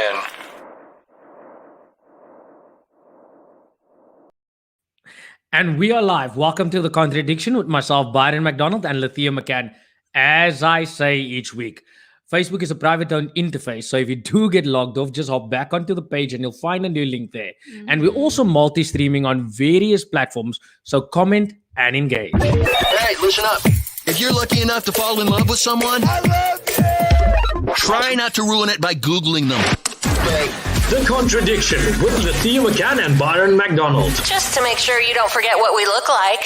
Cann. And we are live. Welcome to the Contradiction with myself, Byron McDonald, and Lethea McCann. As I say each week, Facebook is a private-owned interface, so if you do get logged off, just hop back onto the page and you'll find a new link there. And we're also multi-streaming on various platforms, so comment and engage. Hey, listen up. If you're lucky enough to fall in love with someone, I love you. Try not to ruin it by Googling them. Okay. The Contradiction with Lethea McCann and Byron McDonald. Just to make sure you don't forget what we look like.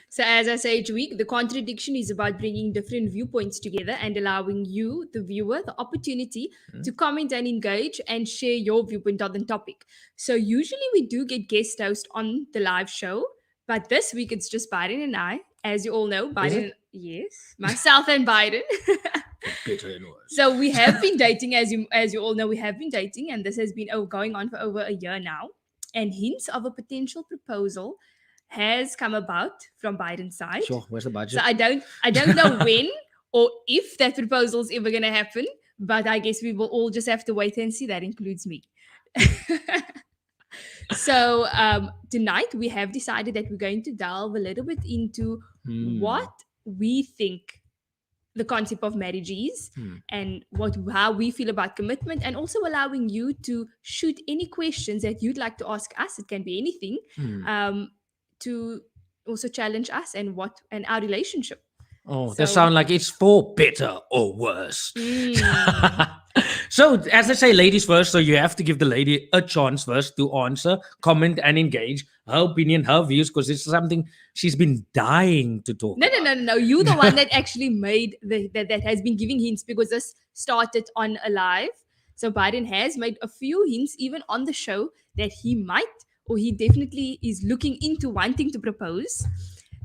So as I say each week, the contradiction is about bringing different viewpoints together and allowing you, the viewer, the opportunity to comment and engage and share your viewpoint on the topic. So usually we do get guest hosts on the live show, but this week it's just Byron and I. As you all know, Byron, yes, myself and Byron. So we have been dating, as you all know, we have been dating, and this has been going on for over a year now. And hints of a potential proposal has come about from Byron's side. Sure, where's the budget? So I don't know when or if that proposal is ever going to happen, but I guess we will all just have to wait and see. That includes me. So tonight we have decided that we're going to delve a little bit into what we think the concept of marriage is and how we feel about commitment, and also allowing you to shoot any questions that you'd like to ask us. It can be anything, to also challenge us and our relationship. Oh, that sounds like it's for better or worse. So, as I say, ladies first, so you have to give the lady a chance first to answer, comment, and engage her opinion, her views, because it's something she's been dying to talk about. No. You're the one that actually made that has been giving hints, because this started on a live. So Byron has made a few hints even on the show that he might, or he definitely is looking into wanting to propose.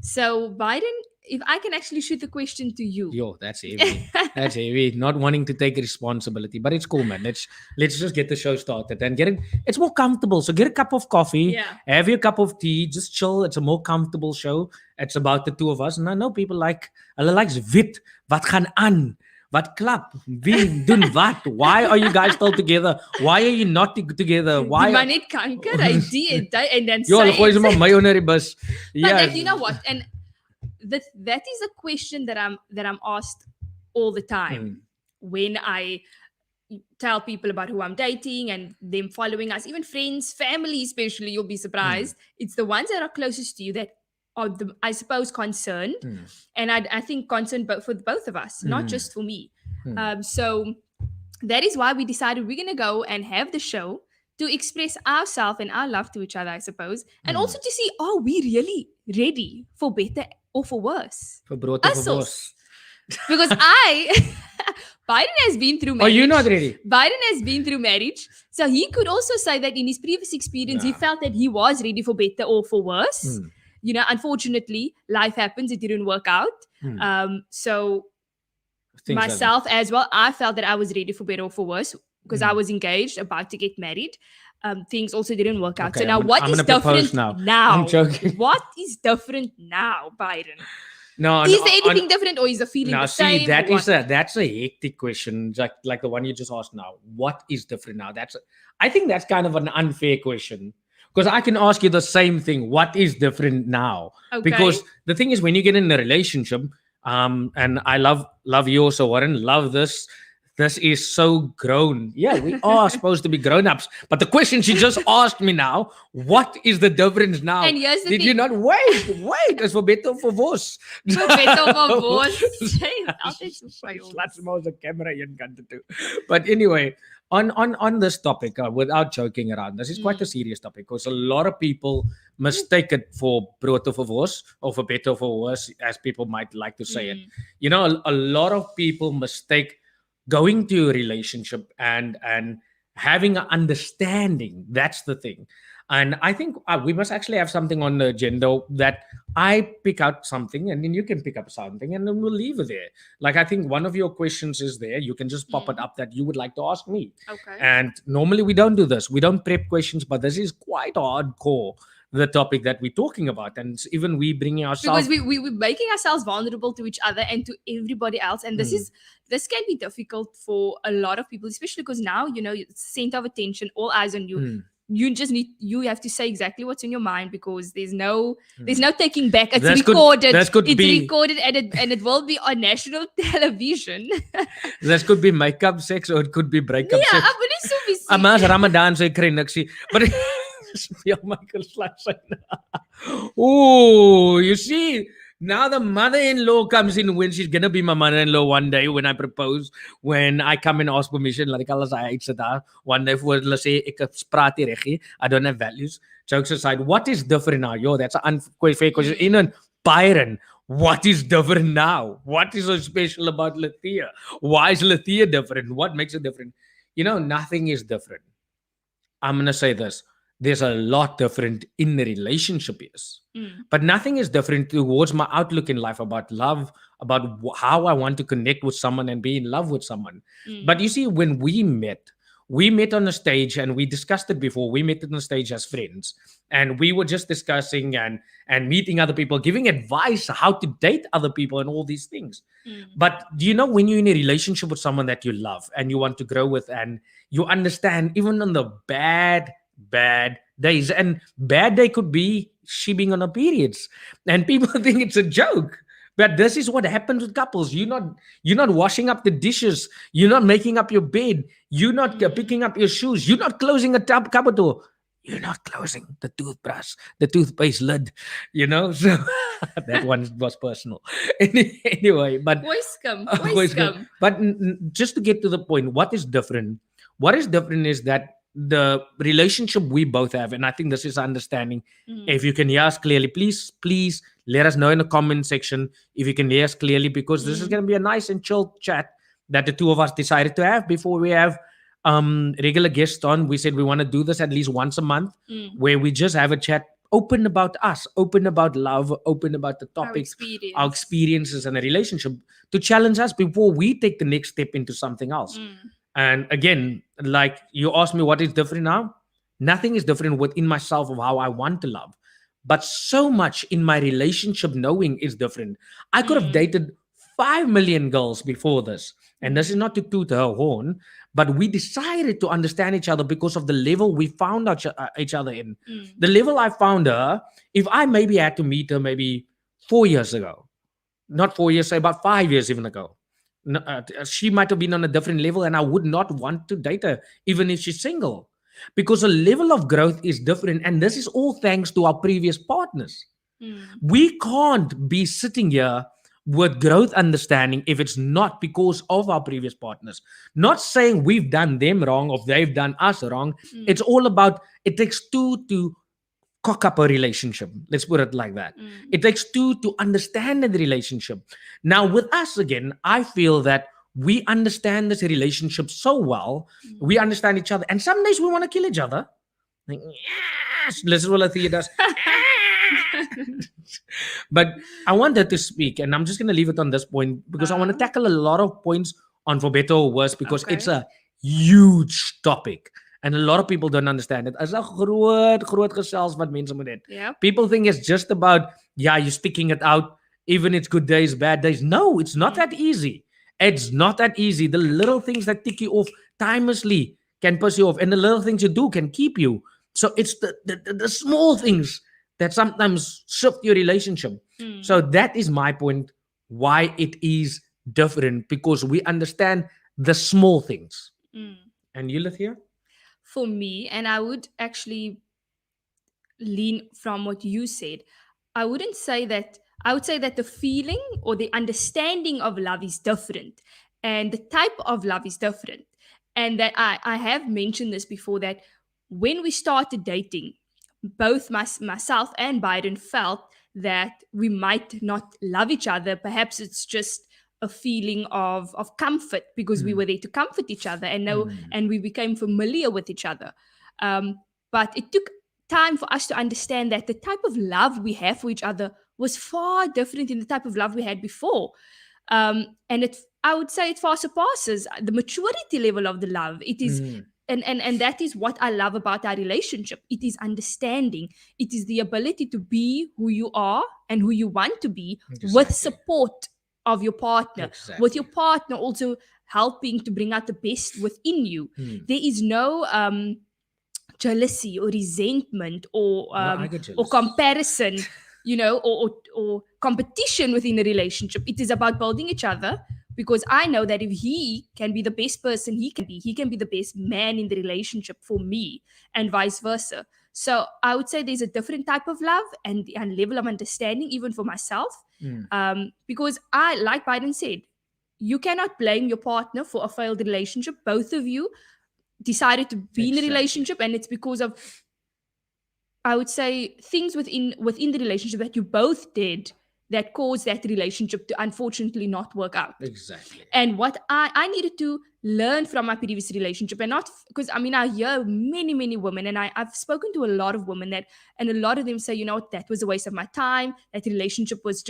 So Byron, if I can actually shoot the question to you. Yo, that's heavy. That's heavy. Not wanting to take responsibility, but it's cool, man. Let's just get the show started and get it. It's more comfortable. So get a cup of coffee, have your cup of tea, just chill. It's a more comfortable show. It's about the two of us. And I know people like wit. Wat gaan aan? Wat klap? Wie doen wat? Why are you guys still together? Why are you not together? Why? Maar net kanker, hy die en dan Yo, gooi ze maar my onder die bus. But you know what? And that is a question that I'm asked all the time when I tell people about who I'm dating and them following us, even friends, family especially. You'll be surprised. It's the ones that are closest to you that are, I suppose, concerned. And I think concerned for both of us, not just for me. So that is why we decided we're going to go and have the show to express ourselves and our love to each other, I suppose. And also to see, are we really ready for better or for worse? For brood or for worse. Because Byron has been through marriage. Oh, you're not ready? Byron has been through marriage. So he could also say that in his previous experience, he felt that he was ready for better or for worse. You know, unfortunately, life happens. It didn't work out. So Things myself as well, I felt that I was ready for better or for worse because I was engaged, about to get married. Things also didn't work out. Okay, so now I'm is different now? I'm joking. What is different now, Byron? No, is there anything different, or is the feeling the same? See, that's a hectic question, like the one you just asked now. What is different now? I think that's kind of an unfair question, because I can ask you the same thing. What is different now? Okay. Because the thing is, when you get in a relationship, and I love you also, Warren, love this. This is so grown. Yeah, we are supposed to be grown-ups. But the question she just asked me now, what is the difference now? And here's the Did thing. you not wait? It's for better or for worse. For better or for worse. Laat maar ons camera een kant toe. But anyway, on this topic, without joking around, this is quite a serious topic, because a lot of people mistake it for brood or for worse, or for better or for worse, as people might like to say it. You know, a lot of people mistake going to a relationship and having an understanding. That's the thing. And I think we must actually have something on the agenda that I pick out something and then you can pick up something and then we'll leave it there. Like, I think one of your questions is there. You can just pop it up that you would like to ask me. Okay. And normally we don't do this. We don't prep questions, but this is quite hardcore, the topic that we're talking about, and even we bringing ourselves. Because we're making ourselves vulnerable to each other and to everybody else, and this can be difficult for a lot of people, especially because now it's center of attention, all eyes on you. You have to say exactly what's in your mind, because there's no taking back. It's recorded. Recorded and it will be on national television. This could be makeup sex or it could be breakup sex. Ja, maar dis so vies. Amas Ramadan so kry niksie. But ja, Michael slash. Oh, you see, now the mother-in-law comes in when she's gonna be my mother-in-law one day when I propose, when I come and ask permission, like alles I sit daar one day for hulle sê ek praat nie reg nie, I don't have values. Jokes aside, what is different now? Yo, that's an unfair question. In Byron, what is different now? What is so special about Lethea? Why is Lethea different? What makes it different? Nothing is different. I'm gonna say this. There's a lot different in the relationship, yes. But nothing is different towards my outlook in life about love, about how I want to connect with someone and be in love with someone. But you see, when we met on a stage, and we discussed it before. We met on a stage as friends, and we were just discussing and meeting other people, giving advice how to date other people and all these things. But do you know, when you're in a relationship with someone that you love and you want to grow with, and you understand even on the bad days, and bad day could be she being on her periods, and people think it's a joke, but this is what happens with couples. You're not washing up the dishes, you're not making up your bed, you're not picking up your shoes, you're not closing a cupboard door, you're not closing the toothbrush, the toothpaste lid, so that one was personal. Anyway, but Voice come. But just to get to the point, what is different is that the relationship we both have, and I think this is understanding. If you can hear us clearly, please let us know in the comment section if you can hear us clearly, because this is going to be a nice and chill chat that the two of us decided to have before we have regular guests on. We said we want to do this at least once a month, where we just have a chat, open about us, open about love, open about the topics, our experiences in a relationship, to challenge us before we take the next step into something else. And again, like you asked me what is different now, nothing is different within myself of how I want to love, but so much in my relationship knowing is different. I could have dated 5 million girls before this, and this is not to toot her horn, but we decided to understand each other because of the level we found each other in. The level I found her, if I maybe had to meet her maybe 4 years ago, not 4 years, say about 5 years even ago, she might have been on a different level, and I would not want to date her even if she's single, because the level of growth is different, and this is all thanks to our previous partners. We can't be sitting here with growth understanding if it's not because of our previous partners. Not saying we've done them wrong or they've done us wrong. It's all about, it takes two to cock up a relationship. Let's put it like that. It takes two to understand the relationship. Now with us again, I feel that we understand this relationship so well. We understand each other. And some days we want to kill each other. Like, yes, listen what Lethea does. But I wanted to speak, and I'm just going to leave it on this point, because I want to tackle a lot of points on For Better or Worse, because it's a huge topic. And a lot of people don't understand it. As a groot gesels wat mense moet hê. People think it's just about, you're sticking it out, even it's good days, bad days. No, it's not that easy. It's not that easy. The little things that tick you off timelessly can piss you off, and the little things you do can keep you. So it's the small things that sometimes shift your relationship. So that is my point, why it is different, because we understand the small things. And you, Lethea? For me, and I would actually lean from what you said, I would say that the feeling or the understanding of love is different, and the type of love is different. And that I have mentioned this before, that when we started dating, both myself and Byron felt that we might not love each other. Perhaps it's just a feeling of comfort, because we were there to comfort each other, and we became familiar with each other. But it took time for us to understand that the type of love we have for each other was far different than the type of love we had before. And I would say it far surpasses the maturity level of the love. It is and that is what I love about our relationship. It is understanding. It is the ability to be who you are and who you want to be with support of your partner, with your partner also helping to bring out the best within you. There is no jealousy or resentment or comparison, or competition within a relationship. It is about building each other, because I know that if he can be the best person he can be the best man in the relationship for me, and vice versa. So I would say there's a different type of love and level of understanding even for myself, because like Byron said, you cannot blame your partner for a failed relationship. Both of you decided to be in a relationship, and it's because of, I would say, things within the relationship that you both did that caused that relationship to unfortunately not work out. Exactly. And what I needed to learn from my previous relationship, and not because I hear many women, and I've spoken to a lot of women and a lot of them say, that was a waste of my time. That relationship was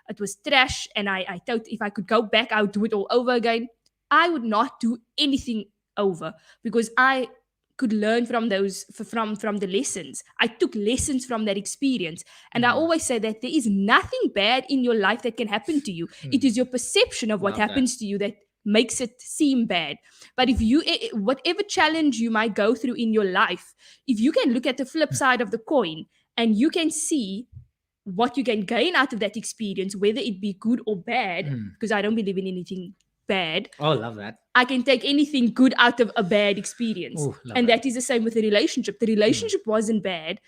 it was trash, and I thought if I could go back, I would do it all over again. I would not do anything over, because I could learn from those from the lessons. I took lessons from that experience, and I always say that there is nothing bad in your life that can happen to you. It is your perception of what happens to you that makes it seem bad. But if you, whatever challenge you might go through in your life, if you can look at the flip side of the coin and you can see what you can gain out of that experience, whether it be good or bad, because I don't believe in anything bad. Oh, love that. I can take anything good out of a bad experience. Ooh, and that is the same with the relationship. The relationship wasn't bad.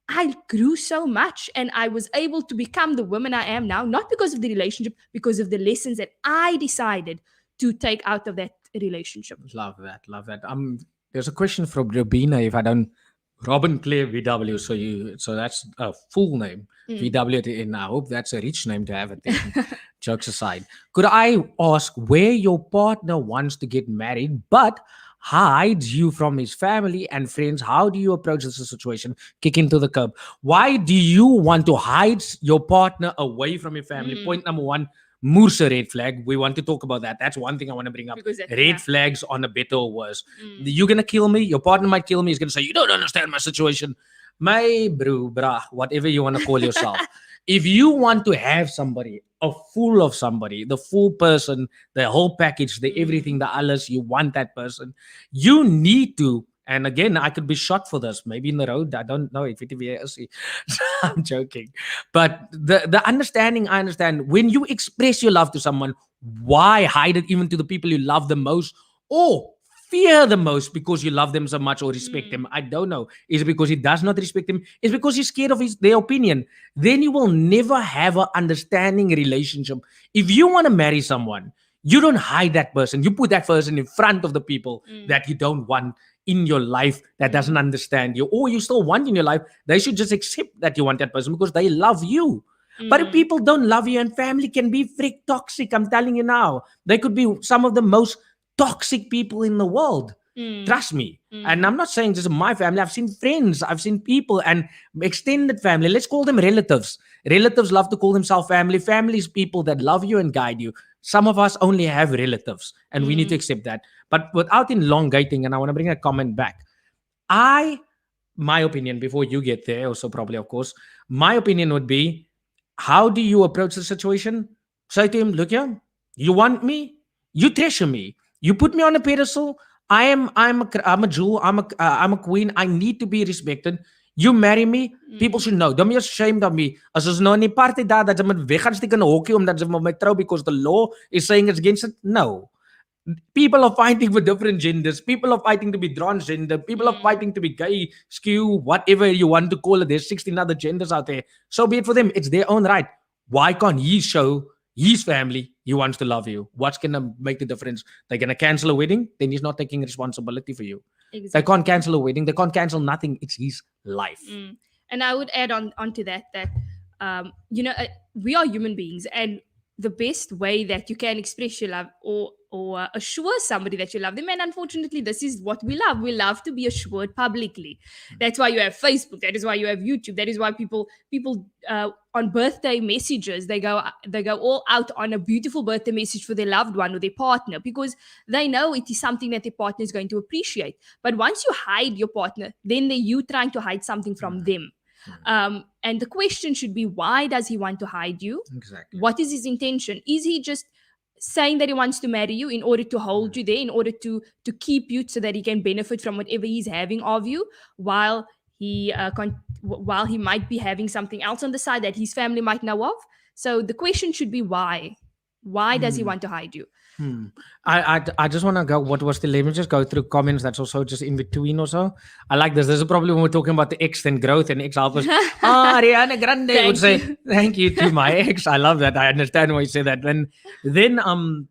I grew so much, and I was able to become the woman I am now, not because of the relationship, because of the lessons that I decided to take out of that relationship. Love that. There's a question from Robina, if I don't, Robin Claire VW. So that's a full name. VW at the end. I hope that's a rich name to have at the end. Jokes aside, could I ask where your partner wants to get married but hides you from his family and friends? How do you approach this situation? Kick into the curb. Why do you want to hide your partner away from your family? Point number one, moerse red flag. We want to talk about that. That's one thing I want to bring up. Red flags on a better or worse. You're going to kill me. Your partner might kill me. He's going to say, you don't understand my situation. My bro, brah, whatever you want to call yourself. If you want to have somebody, a fool of somebody, the full person, the whole package, the everything, the alles, you want that person, you need to, and again, I could be shot for this, maybe in the road, I don't know if it is. I'm joking. But the understanding, I understand, when you express your love to someone, why hide it even to the people you love the most, or fear the most because you love them so much or respect them? I don't know. Is it because he does not respect them? Is it because he's scared of their opinion? Then you will never have an understanding relationship. If you want to marry someone, you don't hide that person. You put that person in front of the people that you don't want in your life, that doesn't understand you, or you still want in your life. They should just accept that you want that person because they love you. But if people don't love you, and family can be freak toxic, I'm telling you now, they could be some of the most toxic people in the world. Trust me. And I'm not saying this is my family. I've seen friends, I've seen people, and extended family. Let's call them relatives. Relatives love to call themselves family. Family is people that love you and guide you. Some of us only have relatives, and we need to accept that. But without elongating, and I want to bring a comment back. My opinion, before you get there, also probably, of course, my opinion would be, how do you approach the situation? Say to him, look here, you want me? You treasure me. You put me on a pedestal. I'm a jewel. I'm a queen. I need to be respected. You marry me, people should know. Don't be ashamed of me. As ons nou in die party daar dat ze met weg gaan stick in 'n hokkie omdat ze met my trou because the law is saying it's against it. No. People are fighting for different genders. People are fighting to be transgender. People are fighting to be gay, skew, whatever you want to call it. There's 16 other genders out there. So be it for them. It's their own right. Why can't he show his family he wants to love you? What's going to make the difference? They're going to cancel a wedding? Then he's not taking responsibility for you. Exactly. They can't cancel a wedding. They can't cancel nothing. It's his life. And I would add on to that, we are human beings, and the best way that you can express your love or assure somebody that you love them. And unfortunately, this is what we love. We love to be assured publicly. That's why you have Facebook. That is why you have YouTube. That is why people on birthday messages, they go all out on a beautiful birthday message for their loved one or their partner, because they know it is something that their partner is going to appreciate. But once you hide your partner, then you trying to hide something from them. And the question should be, why does he want to hide you? Exactly. What is his intention? Is he just saying that he wants to marry you in order to hold you there, in order to keep you so that he can benefit from whatever he's having of you, while he might be having something else on the side that his family might know of? So the question should be, why does he want to hide you? I just want to go, what was let me just go through comments that's also just in between or so. I like this. There's a problem when we're talking about the ex and growth and ex helpers. Ariana Grande would say, thank you to my ex. I love that. I understand why you say that. Then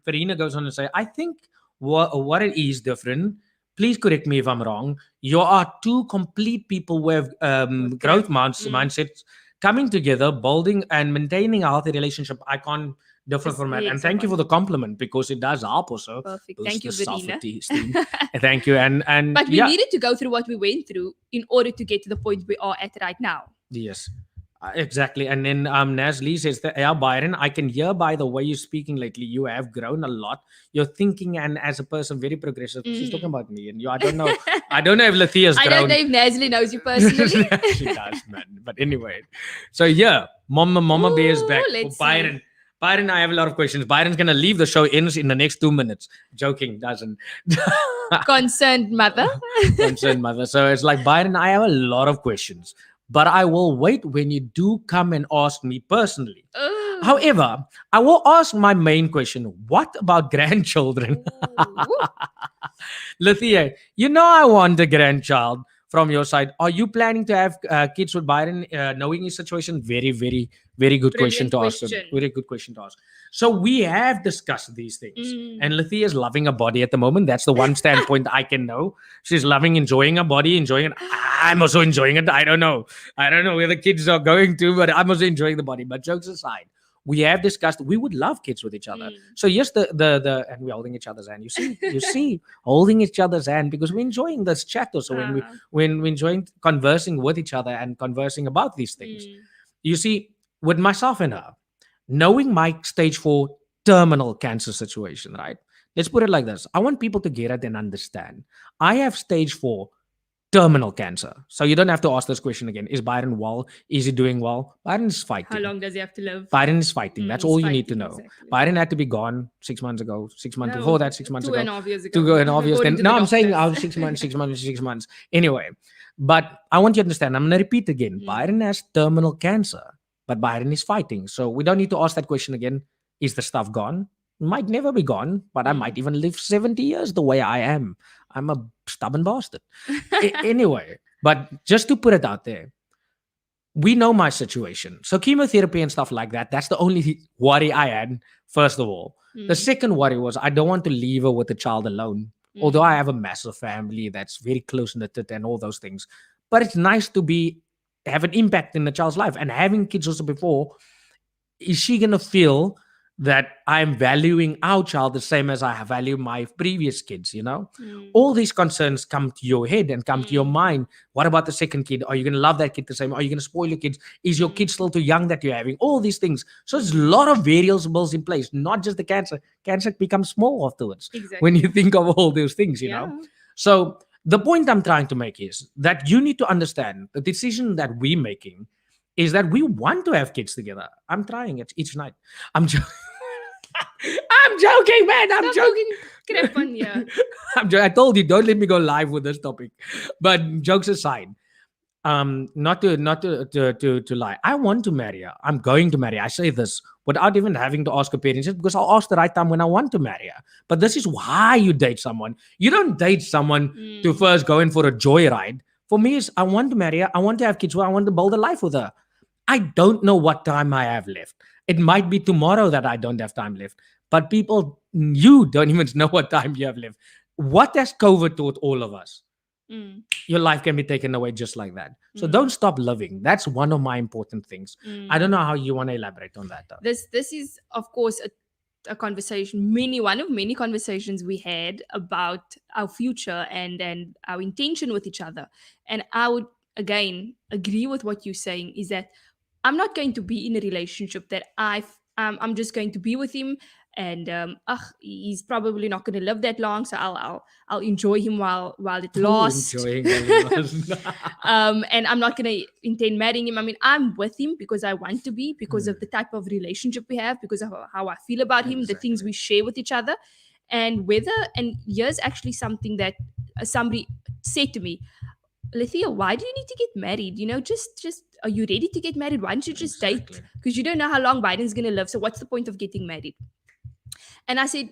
Farina goes on to say, I think what it is different. Please correct me if I'm wrong. You are two complete people who have growth mindsets coming together, building and maintaining a healthy relationship. I can't differ from that. And thank you for the compliment, because it does help also. Perfect. Thank you, Verena. Thank you. And but we needed to go through what we went through in order to get to the point we are at right now. Yes. Exactly. And then Naz Lee says that, yeah, Byron, I can hear by the way you're speaking lately, you have grown a lot. You're thinking and as a person very progressive. She's talking about me and you. I don't know. I don't know if Lethea's grown. I don't know if Naz knows you personally. She does, man. But anyway. So yeah, Mama Bear is back. Byron. Byron, I have a lot of questions. Byron's going to leave the show in the next 2 minutes. Joking, doesn't. Concerned mother. Concerned mother. So it's like, Byron, I have a lot of questions. But I will wait when you do come and ask me personally. However, I will ask my main question. What about grandchildren? Lethea, you know I want a grandchild from your side. Are you planning to have kids with Byron, knowing his situation? Very, very, very good question to ask. Very good question to ask. So we have discussed these things. And Lethea is loving her body at the moment. That's the one standpoint I can know. She's enjoying her body, enjoying it. I'm also enjoying it. I don't know where the kids are going to, but I'm also enjoying the body. But jokes aside, we have discussed we would love kids with each other. So yes, the and we're holding each other's hand. You see, holding each other's hand, because we're enjoying this chat also when we're enjoying conversing with each other and conversing about these things. You see, with myself and her, knowing my stage 4 terminal cancer situation, right? Let's put it like this. I want people to get it and understand. I have stage 4 terminal cancer. So you don't have to ask this question again. Is Byron well? Is he doing well? Byron is fighting. How long does he have to live? Byron is fighting. That's all you need to know. Exactly. Byron had to be gone 6 months ago, 6 months before that, 6 months ago. 2.5 years ago. 2.5 years. Then, no, I'm saying 6 months. Anyway, but I want you to understand. I'm going to repeat again. Byron has terminal cancer, but Byron is fighting. So we don't need to ask that question again. Is the stuff gone? Might never be gone, but I might even live 70 years the way I am. I'm a stubborn bastard. Anyway, but just to put it out there, we know my situation. So chemotherapy and stuff like that, that's the only worry I had, first of all. The second worry was I don't want to leave her with the child alone. Although I have a massive family that's very close-knitted and all those things. But it's nice to have an impact in the child's life. And having kids also before, is she going to feel that I'm valuing our child the same as I value my previous kids, you know? All these concerns come to your head and come to your mind. What about the second kid? Are you going to love that kid the same? Are you going to spoil your kids? Is your kid still too young that you're having? All these things. So there's a lot of variables in place, not just the cancer. Cancer becomes small afterwards when you think of all those things, you know? So the point I'm trying to make is that you need to understand the decision that we're making is that we want to have kids together. I'm trying it each night. I'm joking, man. I'm joking. I told you, don't let me go live with this topic. But jokes aside, not to lie. I want to marry her. I'm going to marry her. I say this without even having to ask her parents, just because I'll ask the right time when I want to marry her. But this is why you date someone. You don't date someone to first go in for a joyride. For me, I want to marry her. I want to have kids with her. I want to build a life with her. I don't know what time I have left. It might be tomorrow that I don't have time left. But people, you don't even know what time you have left. What has COVID taught all of us? your life can be taken away just like that. So Mm. don't stop loving. That's one of my important things. Mm. I don't know how you want to elaborate on that, though. This is, of course, a conversation, one of many conversations we had about our future and our intention with each other. And I would again agree with what you're saying, is that I'm not going to be in a relationship that I'm just going to be with him, and he's probably not going to live that long, so I'll enjoy him while it lasts. Enjoying it. And I'm not going to intend marrying him. I mean, I'm with him because I want to be, because of the type of relationship we have, because of how I feel about him, the things we share with each other. And here's actually something that somebody said to me: Lethea, why do you need to get married? Just are you ready to get married? Why don't you just date? Because you don't know how long Biden's going to live. So what's the point of getting married? And I said,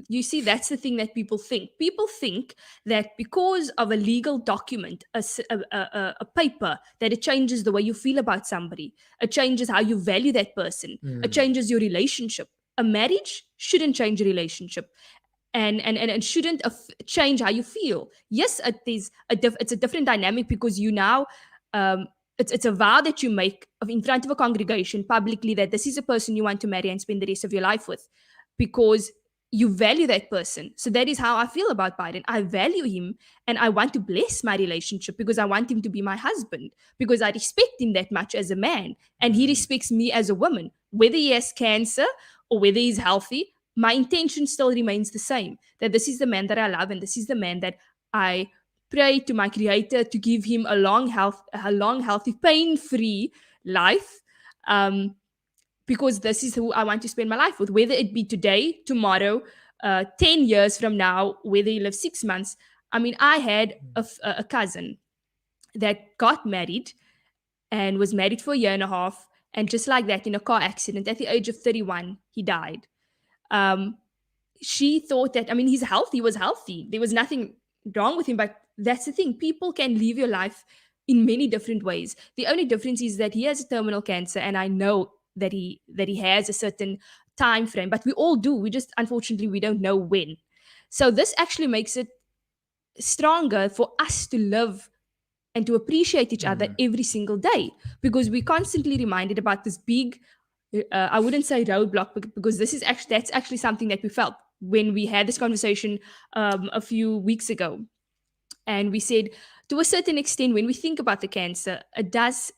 you see, that's the thing that people think. People think that because of a legal document, a paper, that it changes the way you feel about somebody. It changes how you value that person. It changes your relationship. A marriage shouldn't change a relationship. And shouldn't change how you feel. Yes, it's a different dynamic, because you now it's a vow that you make in front of a congregation publicly, that this is a person you want to marry and spend the rest of your life with, because you value that person. So that is how I feel about Biden. I value him, and I want to bless my relationship because I want him to be my husband, because I respect him that much as a man, and he respects me as a woman. Whether he has cancer or whether he's healthy, my intention still remains the same, that this is the man that I love, and this is the man that I pray to my Creator to give him a long, healthy, pain-free life, because this is who I want to spend my life with, whether it be today, tomorrow, 10 years from now, whether he lives 6 months. I mean, I had a cousin that got married and was married for a year and a half, and just like that, in a car accident, at the age of 31, he died. She thought that, I mean, he was healthy. There was nothing wrong with him, but that's the thing. People can live your life in many different ways. The only difference is that he has a terminal cancer, and I know that he has a certain time frame, but we all do. We just, unfortunately, we don't know when. So this actually makes it stronger for us to live and to appreciate each other every single day, because we're constantly reminded about this big, I wouldn't say roadblock, because that's actually something that we felt when we had this conversation a few weeks ago. And we said, to a certain extent, when we think about the cancer, it does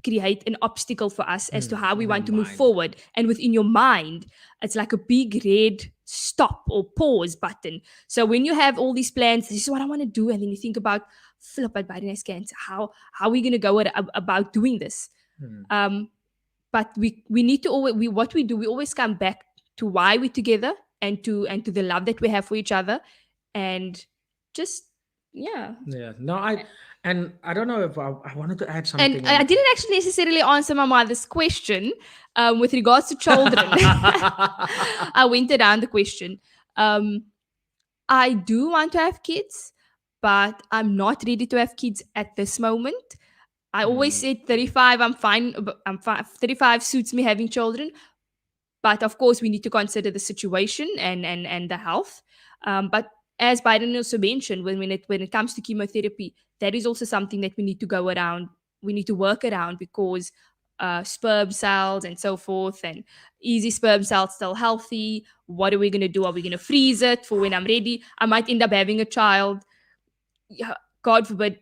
create an obstacle for us as to how we want to move forward. And within your mind, it's like a big red stop or pause button. So when you have all these plans, this is what I want to do, and then you think about, Philip, but Biden has cancer. How are we going to go about doing this? But we need to always, we always come back to why we're together, and to the love that we have for each other, and just No, I don't know if I wanted to add something. And I didn't actually necessarily answer my mother's question with regards to children. I went around the question. I do want to have kids, but I'm not ready to have kids at this moment. I always said 35, I'm fine. 35 suits me having children. But of course, we need to consider the situation and the health. But as Byron also mentioned, when it comes to chemotherapy, that is also something that we need to go around. We need to work around, because sperm cells and so forth, and easy sperm cells still healthy. What are we going to do? Are we going to freeze it for when I'm ready? I might end up having a child. God forbid,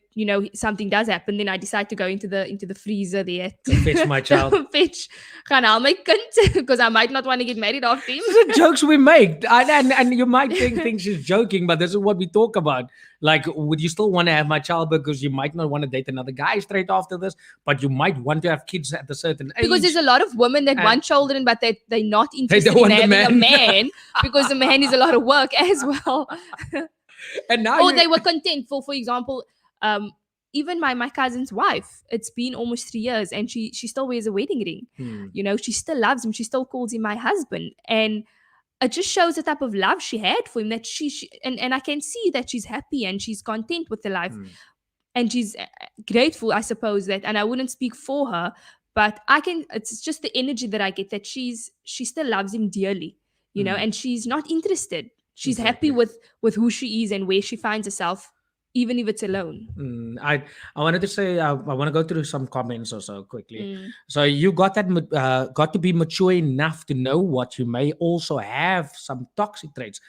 something does happen, then I decide to go into the freezer there to fetch my child. Gaan haal my kind, because I might not want to get married after him. The jokes we make, and you might think she's joking, but this is what we talk about. Like, would you still want to have my child, because you might not want to date another guy straight after this, but you might want to have kids at a certain age. Because there's a lot of women that want children, but they're not interested in having a man, because the man is a lot of work as well. And now they were content for example, even my cousin's wife, it's been almost 3 years, and she still wears a wedding ring. She still loves him, she still calls him my husband, and it just shows the type of love she had for him, that she and I can see that she's happy and she's content with the life, and she's grateful, I suppose, that, and I wouldn't speak for her, but it's just the energy that I get, that she still loves him dearly, and she's not interested. She's happy with who she is and where she finds herself even if it's alone. I wanted to say I want to go through some comments also quickly. Mm. So you got got to be mature enough to know what you may also have some toxic traits.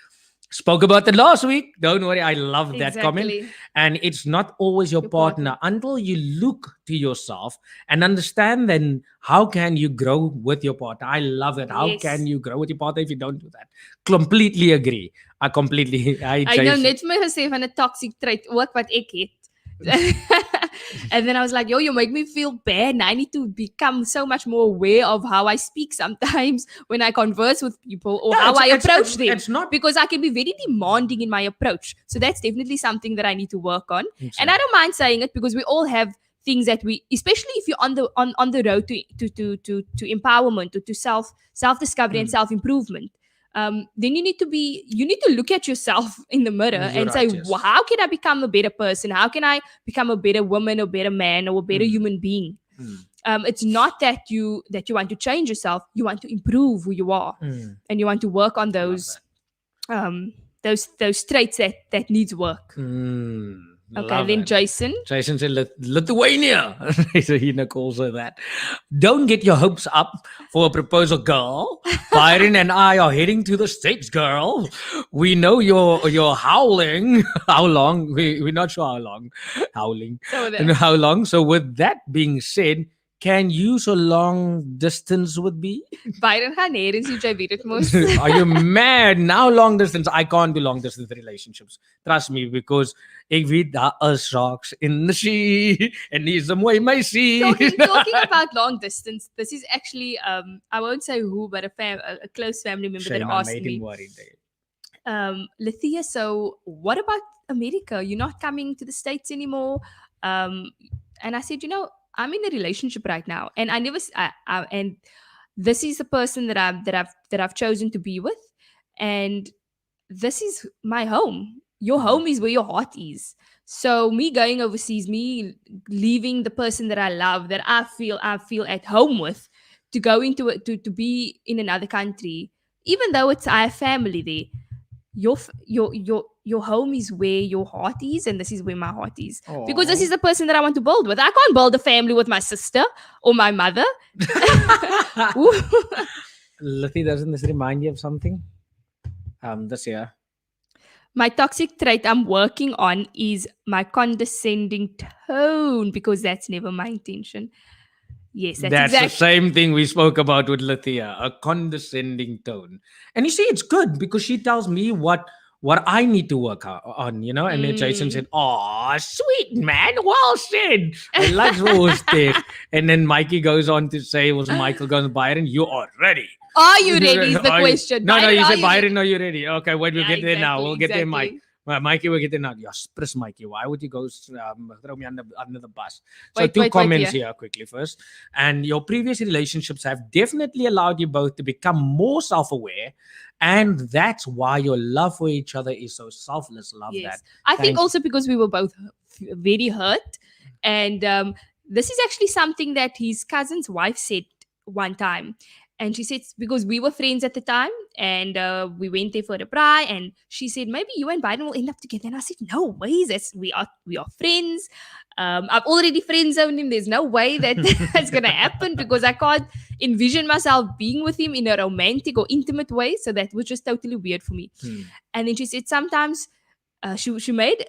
Spoke about it last week. Don't worry, I love that comment. Exactly. And it's not always your, Your partner until you look to yourself and understand. Then how can you grow with your partner? I love it. How Yes. can you grow with your partner if you don't do that? Completely agree. I completely. I know net vir my gesê van 'n toxic trait ook wat ek het. And then I was like, yo, you make me feel bad. And I need to become so much more aware of how I speak sometimes when I converse with people or how I approach them. It's not Because I can be very demanding in my approach. So that's definitely something that I need to work on. And I don't mind saying it because we all have things that we, especially if you're on the road to empowerment or to self discovery and self improvement. Then you need to look at yourself in the mirror and say, well, how can I become a better person? How can I become a better woman or better man or a better human being? It's not that you want to change yourself. You want to improve who you are, and you want to work on those traits that needs work. Okay, then Jason said Lithuania. So he calls her that. Don't get your hopes up for a proposal, girl. Byron and I are heading to the States, girl. We know you're howling. How long? We're not sure how long. Howling. And how long? So with that being said, can you so long distance with me? Byron gaan nêrens jy weet dit mos. Are you mad? Now long distance. I can't do long distance relationships. Trust me, because ek weet daar is sharks in the sea and dis the way my sea. Talking about long distance, this is actually I won't say who, but a close family member that asked me. Lethea, so what about America? You're not coming to the States anymore. And I said, I'm in a relationship right now, and I never. And this is the person that I've chosen to be with, and this is my home. Your home is where your heart is. So me going overseas, me leaving the person that I love, that I feel at home with, to go into it, to be in another country, even though I have family there. Your home is where your heart is, and this is where my heart is. Aww. Because this is the person that I want to build with. I can't build a family with my sister or my mother. Lithia, doesn't this remind you of something? This year. My toxic trait I'm working on is my condescending tone, because that's never my intention. Yes, that's the same thing we spoke about with Lethea, a condescending tone. And you see, it's good because she tells me what I need to work on, And then Jason said, "Oh, sweet man, well said. I like those things." And then Mikey goes on to say, Michael goes, "Byron, you are ready." Are you ready? Is the question. No, you said, Byron, are you ready? Okay, wait, we'll get there now. We'll get there, Mike. Mikey, we'll get there now. You're spris, Mikey. Why would you go throw me under the bus? So two comments here quickly first. And your previous relationships have definitely allowed you both to become more self-aware. And that's why your love for each other is so selfless. Love that. I think also because we were both very hurt. And this is actually something that his cousin's wife said one time. And she said, because we were friends at the time, and we went there for a braai, and she said, maybe you and Byron will end up together. And I said, no ways, we are friends. I've already friend zoned him. There's no way that that's going to happen, because I can't envision myself being with him in a romantic or intimate way. So that was just totally weird for me. And then she said, sometimes she made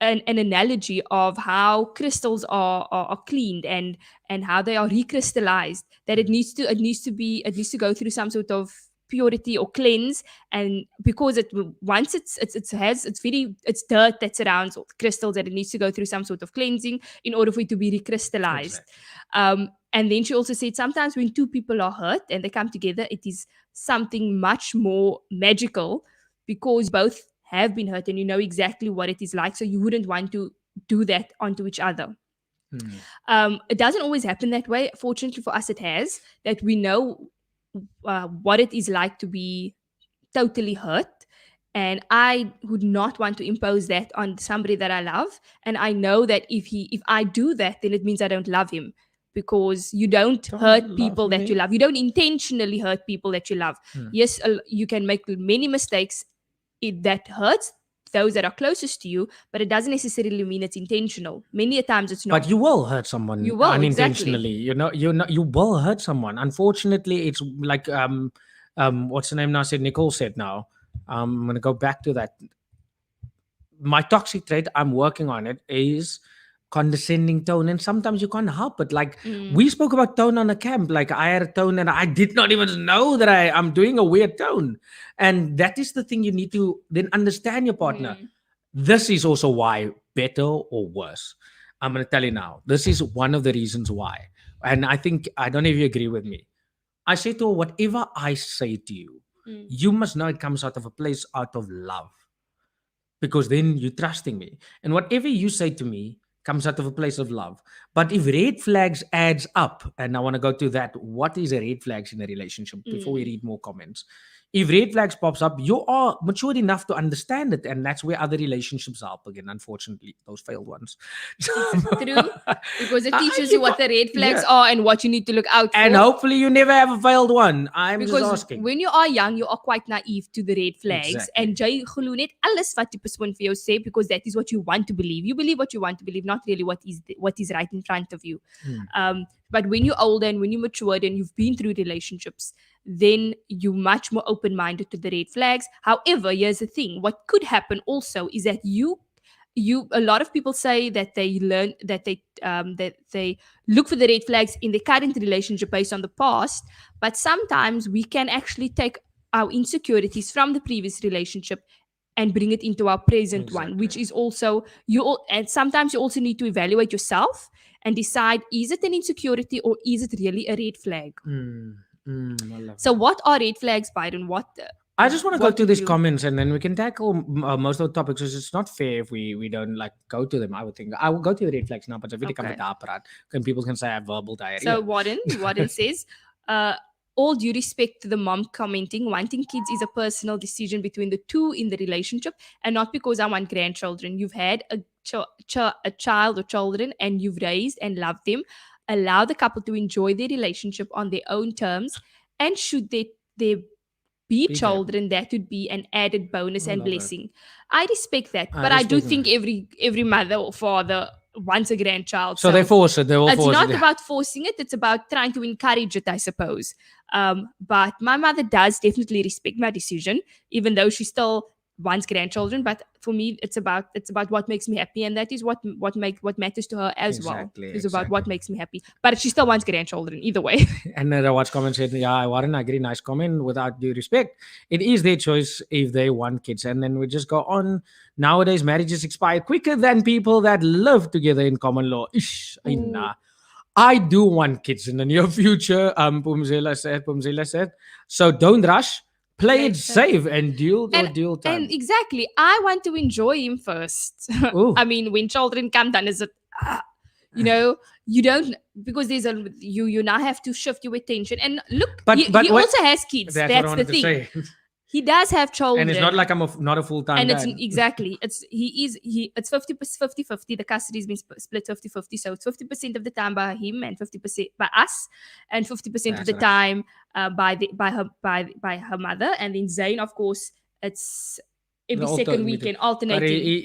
an analogy of how crystals are cleaned and how they are recrystallized, that it needs to go through some sort of purity or cleanse, and because once it's dirt that surrounds crystals, that it needs to go through some sort of cleansing in order for it to be recrystallized. Exactly. And then she also said sometimes when two people are hurt and they come together, it is something much more magical, because both have been hurt and you know exactly what it is like, so you wouldn't want to do that onto each other. It doesn't always happen that way. Fortunately for us, it has, that we know what it is like to be totally hurt, and I would not want to impose that on somebody that I love. And I know that if I do that, then it means I don't love him, because you don't hurt people that you love. You don't intentionally hurt people that you love. Yes, you can make many mistakes that hurts those that are closest to you, but it doesn't necessarily mean it's intentional. Many a times it's not. But you will hurt someone You will, unintentionally. You will hurt someone. Unfortunately, it's like what's the name now? Said Nicole said now. I'm gonna go back to that. My toxic trait, I'm working on it, is condescending tone, and sometimes you can't help it. Like we spoke about tone on a camp. Like I had a tone, and I did not even know that I'm doing a weird tone, and that is the thing. You need to then understand your partner. This is also why, better or worse, I'm going to tell you now. This is one of the reasons why, and I don't know if you agree with me. I say to her, whatever I say to you, you must know it comes out of a place out of love, because then you're trusting me, and whatever you say to me comes out of a place of love. But if red flags adds up, and I want to go to that, what is a red flags in a relationship before we read more comments? If red flags pops up, you are mature enough to understand it, and that's where other relationships help again. Unfortunately, those failed ones. True, because it teaches you what the red flags are and what you need to look out for. And hopefully you never have a failed one. I'm just asking. When you are young, you are quite naive to the red flags. And jy glo net alles wat die persoon vir jou sê, because that is what you want to believe. You believe what you want to believe, not really what is right in front of you. But when you're older and when you're matured and you've been through relationships, then you're much more open-minded to the red flags. However, here's the thing. What could happen also is that a lot of people say that they learn that they look for the red flags in their current relationship based on the past, but sometimes we can actually take our insecurities from the previous relationship and bring it into our present one, which is also and sometimes you also need to evaluate yourself and decide, is it an insecurity or is it really a red flag? So what are red flags, Byron? I just want to go to these comments, and then we can tackle most of the topics, because it's not fair if we don't like go to them. I would think I will go to the red flags now, but I really come with that, and people can say I have verbal diarrhea. So Warren says, all due respect to the mom commenting, wanting kids is a personal decision between the two in the relationship, and not because I want grandchildren. You've had a child or children, and you've raised and loved them. Allow the couple to enjoy their relationship on their own terms, and should there be children, that would be an added bonus and blessing. I respect that, but I do think every mother or father wants a grandchild. So they force it. It's not about forcing it. It's about trying to encourage it, I suppose. But my mother does definitely respect my decision, even though she still wants grandchildren. But for me, it's about what makes me happy, and that is what matters to her as well. It's about what makes me happy. But she still wants grandchildren either way. And the watch comment said, "Yeah, Warren, I agree. Nice comment. Without due respect, it is their choice if they want kids." And then we just go on. Nowadays, marriages expire quicker than people that live together in common law. I do want kids in the near future. Pumzela said. So don't rush. Play it safe and deal time. And exactly, I want to enjoy him first. I mean, when children come, then is it, you don't, because you now have to shift your attention. And look, he also has kids. That's the thing. He does have children. And it's not like I'm not a full-time and dad. It's 50-50. The custody has been split 50-50. So it's 50% of the time by him and 50% by us, and 50% of the time by her mother. And then Zayn, of course, it's every second weekend alternating.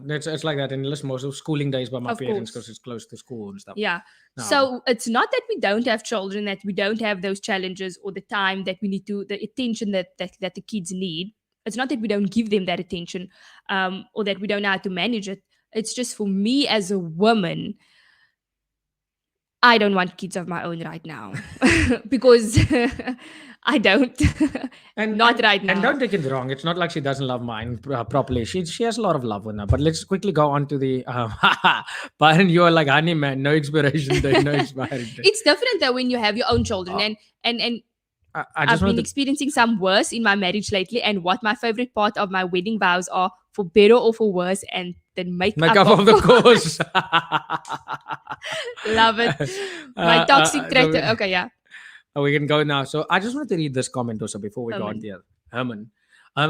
It's like that. And most of schooling days by my parents, because it's close to school and stuff. Yeah. No. So it's not that we don't have children, that we don't have those challenges or the time that we need to, the attention that the kids need. It's not that we don't give them that attention, or that we don't know how to manage it. It's just, for me as a woman, I don't want kids of my own right now because I don't. Not right now. And don't take it wrong. It's not like she doesn't love mine properly. She has a lot of love in her. But let's quickly go on to the Byron, you are like honey man, no expiration date, no expiration date. It's different though when you have your own children. And I've been experiencing some worse in my marriage lately. And what my favorite part of my wedding vows are, for better or for worse, and then make up of the course. Love it. My toxic trait. Okay, yeah. We can go now. So I just wanted to read this comment also before we go on here. Herman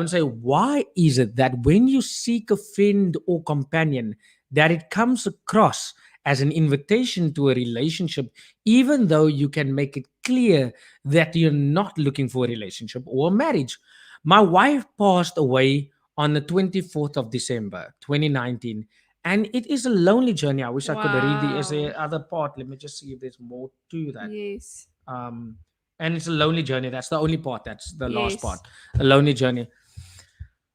say, why is it that when you seek a friend or companion, that it comes across as an invitation to a relationship, even though you can make it clear that you're not looking for a relationship or a marriage? My wife passed away on the 24th of December, 2019. And it is a lonely journey. I wish I could read the essay Wow. other part. Let me just see if there's more to that. Yes. Um, and it's a lonely journey. That's the only part. That's the last part. Yes. A lonely journey.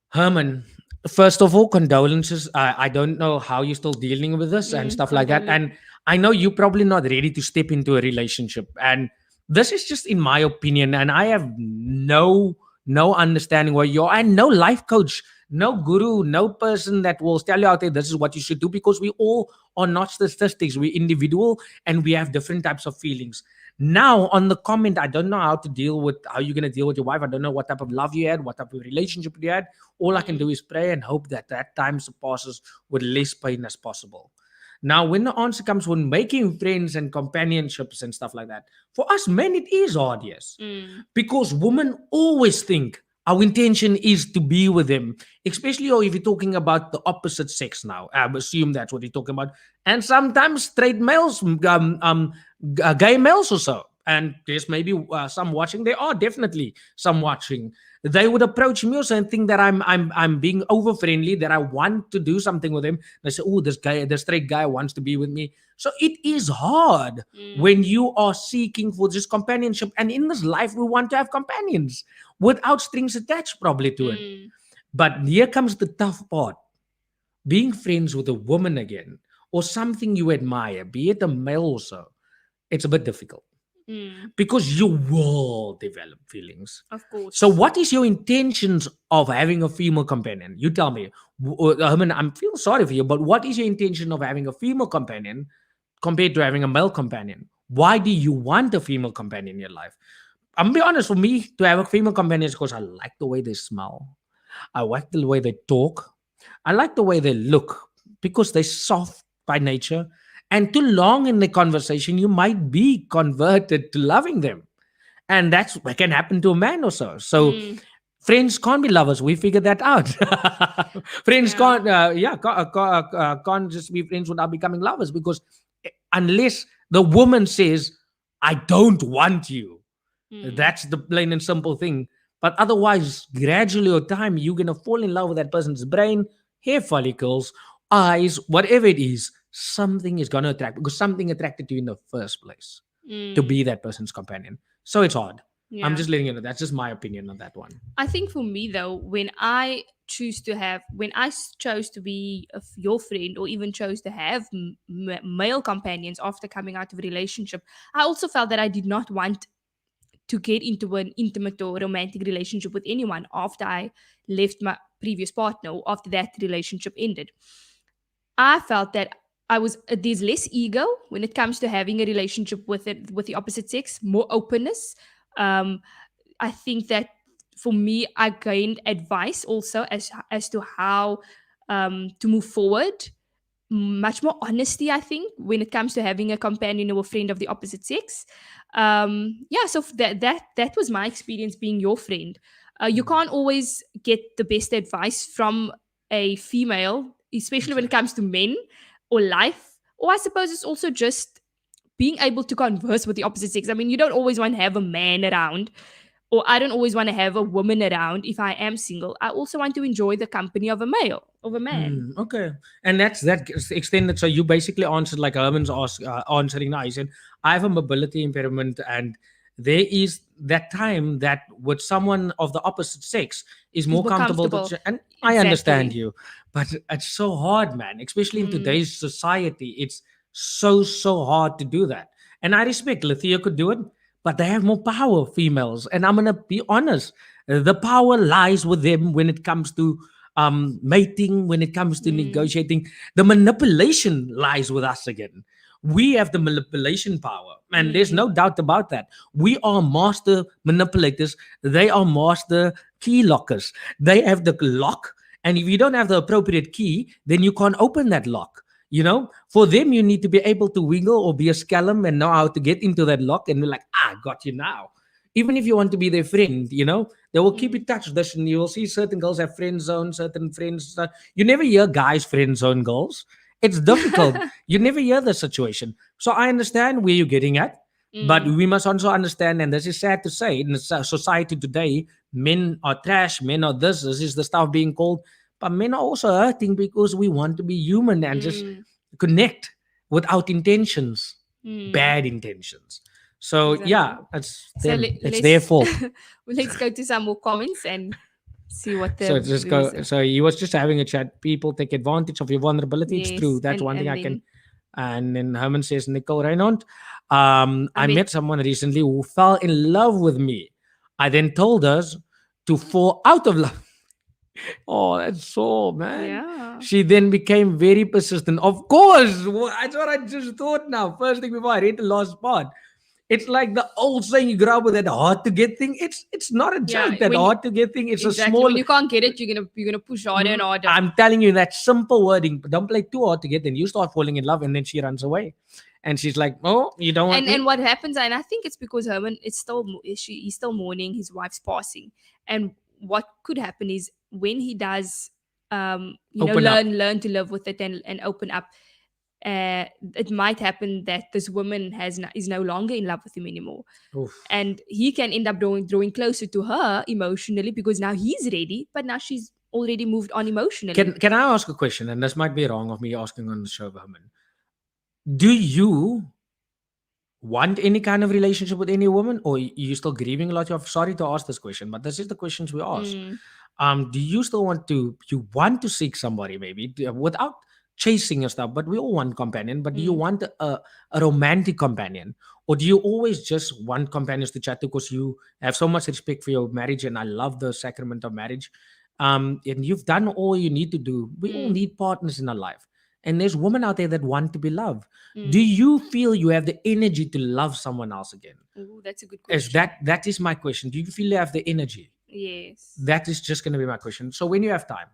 Herman, first of all, condolences. I don't know how you're still dealing with this and stuff like that. And I know you're probably not ready to step into a relationship. And this is just in my opinion. And I have no understanding where you're, and no life coach, no guru, no person that will tell you out there this is what you should do, because we all are not statistics. We're individual and we have different types of feelings. Now, on the comment, I don't know how to deal with how you're going to deal with your wife. I don't know what type of love you had, what type of relationship you had. All I can do is pray and hope that that time passes with less pain as possible. Now, when the answer comes when making friends and companionships and stuff like that, for us men, it is hard, yes. Because women always think our intention is to be with them, especially if you're talking about the opposite sex now. I assume that's what you're talking about. And sometimes straight males, gay males or so. And there's maybe some watching. There are definitely some watching. They would approach me also and think that I'm being over friendly, that I want to do something with them. They say, "Oh, this straight guy wants to be with me." So it is hard when you are seeking for this companionship. And in this life, we want to have companions without strings attached, probably to it. But here comes the tough part: being friends with a woman again, or something you admire, be it a male also. It's a bit difficult because you will develop feelings. Of course. So, what is your intentions of having a female companion? You tell me. I mean, I'm feeling sorry for you, but what is your intention of having a female companion compared to having a male companion? Why do you want a female companion in your life? I'm gonna be honest. For me, to have a female companion is because I like the way they smell. I like the way they talk. I like the way they look because they're soft by nature. And too long in the conversation, you might be converted to loving them. And that's what can happen to a man or so. So friends can't be lovers. We figured that out. Friends can't just be friends without becoming lovers, because unless the woman says, "I don't want you," that's the plain and simple thing. But otherwise, gradually over time, you're gonna fall in love with that person's brain, hair follicles, eyes, whatever it is. Something is gonna attract, because something attracted you in the first place to be that person's companion. So it's hard. Yeah. I'm just letting you know. That's just my opinion on that one. I think for me though, when I chose to be your friend, or even chose to have male companions after coming out of a relationship, I also felt that I did not want to get into an intimate or romantic relationship with anyone after I left my previous partner, or after that relationship ended. I felt that there's less ego when it comes to having a relationship with the opposite sex, more openness. I think that for me, I gained advice also as to how to move forward. Much more honesty, I think, when it comes to having a companion or a friend of the opposite sex. So that was my experience being your friend. You can't always get the best advice from a female, especially when it comes to men or life. Or I suppose it's also just being able to converse with the opposite sex. I mean, you don't always want to have a man around, or I don't always want to have a woman around if I am single. I also want to enjoy the company of a man. Okay. And that's that extended. So you basically answered like Herman's answering now. He said, I have a mobility impairment, and there is that time that with someone of the opposite sex is more comfortable. And I understand you, but it's so hard, man, especially in today's society. It's so hard to do that. And I respect Lethea could do it, but they have more power, females. And I'm going to be honest, the power lies with them when it comes to mating, when it comes to negotiating. The manipulation lies with us again. We have the manipulation power, and there's no doubt about that. We are master manipulators. They are master key lockers. They have the lock, and if you don't have the appropriate key, then you can't open that lock. You know, for them, you need to be able to wiggle or be a scallum and know how to get into that lock, and be like, got you now. Even if you want to be their friend, you know, they will keep in touch with us, and you will see certain girls have friend zone, certain friends. You never hear guys friend zone girls. It's difficult. You never hear the situation. So I understand where you're getting at. But we must also understand, and this is sad to say, in the society today, men are trash, men are this is the stuff being called. But men are also hurting because we want to be human and just connect without intentions, bad intentions. So yeah, it's So them. It's let's their fault. let's go to some more comments and see what the So just go. So he was just having a chat. People take advantage of your vulnerability. It's true. Yes, That's and- one thing and I can. then- And then Herman says, Nicole Reynolds, I bet- met someone recently who fell in love with me. I then told us to fall out of love. Oh, that's so, man. Yeah. She then became very persistent. Of course. That's what I just thought now. First thing before I read the last part. It's like the old saying, you grow up with that hard to get thing. It's not a joke. Yeah, That when you- hard to get thing. It's exactly. a small. When you can't get it, you're gonna push harder and harder. I'm telling you that simple wording. Don't play too hard to get. Then you start falling in love, and then she runs away, and she's like, "Oh, you don't want and me?" and what happens, and I think it's because Herman he's still mourning his wife's passing, and what could happen is when he does Open up. learn to live with it and open up, it might happen that this woman is no longer in love with him anymore. Oof. And he can end up drawing closer to her emotionally because now he's ready, but now she's already moved on emotionally. Can I ask a question? And this might be wrong of me asking on the show, Herman. Do you want any kind of relationship with any woman, or you still grieving a lot? I'm sorry to ask this question, but this is the questions we ask. Do you still want to seek somebody maybe without chasing and stuff? But we all want companion. But do you want a romantic companion, or do you always just want companions to chat to because you have so much respect for your marriage? And I love the sacrament of marriage. And you've done all you need to do. We all need partners in our life. And there's women out there that want to be loved. Do you feel you have the energy to love someone else again? Ooh, that's a good question. Is that is my question. Do you feel you have the energy? Yes. That is just going to be my question. So when you have time,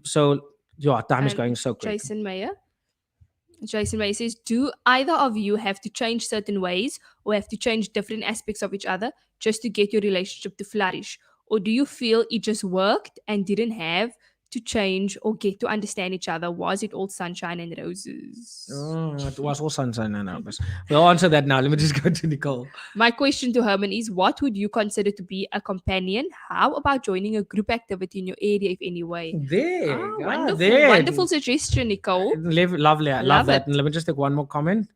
so yeah, time is And going so quick. Jason Mayer says, do either of you have to change certain ways or have to change different aspects of each other just to get your relationship to flourish? Or do you feel it just worked and didn't have to change or get to understand each other? Was it all sunshine and roses? Oh, it was all sunshine and roses. We'll answer that now. Let me just go to Nicole. My question to Herman is, what would you consider to be a companion? How about joining a group activity in your area, if any way? There. Wonderful suggestion, Nicole. Lovely. I love Love that. it. And let me just take one more comment.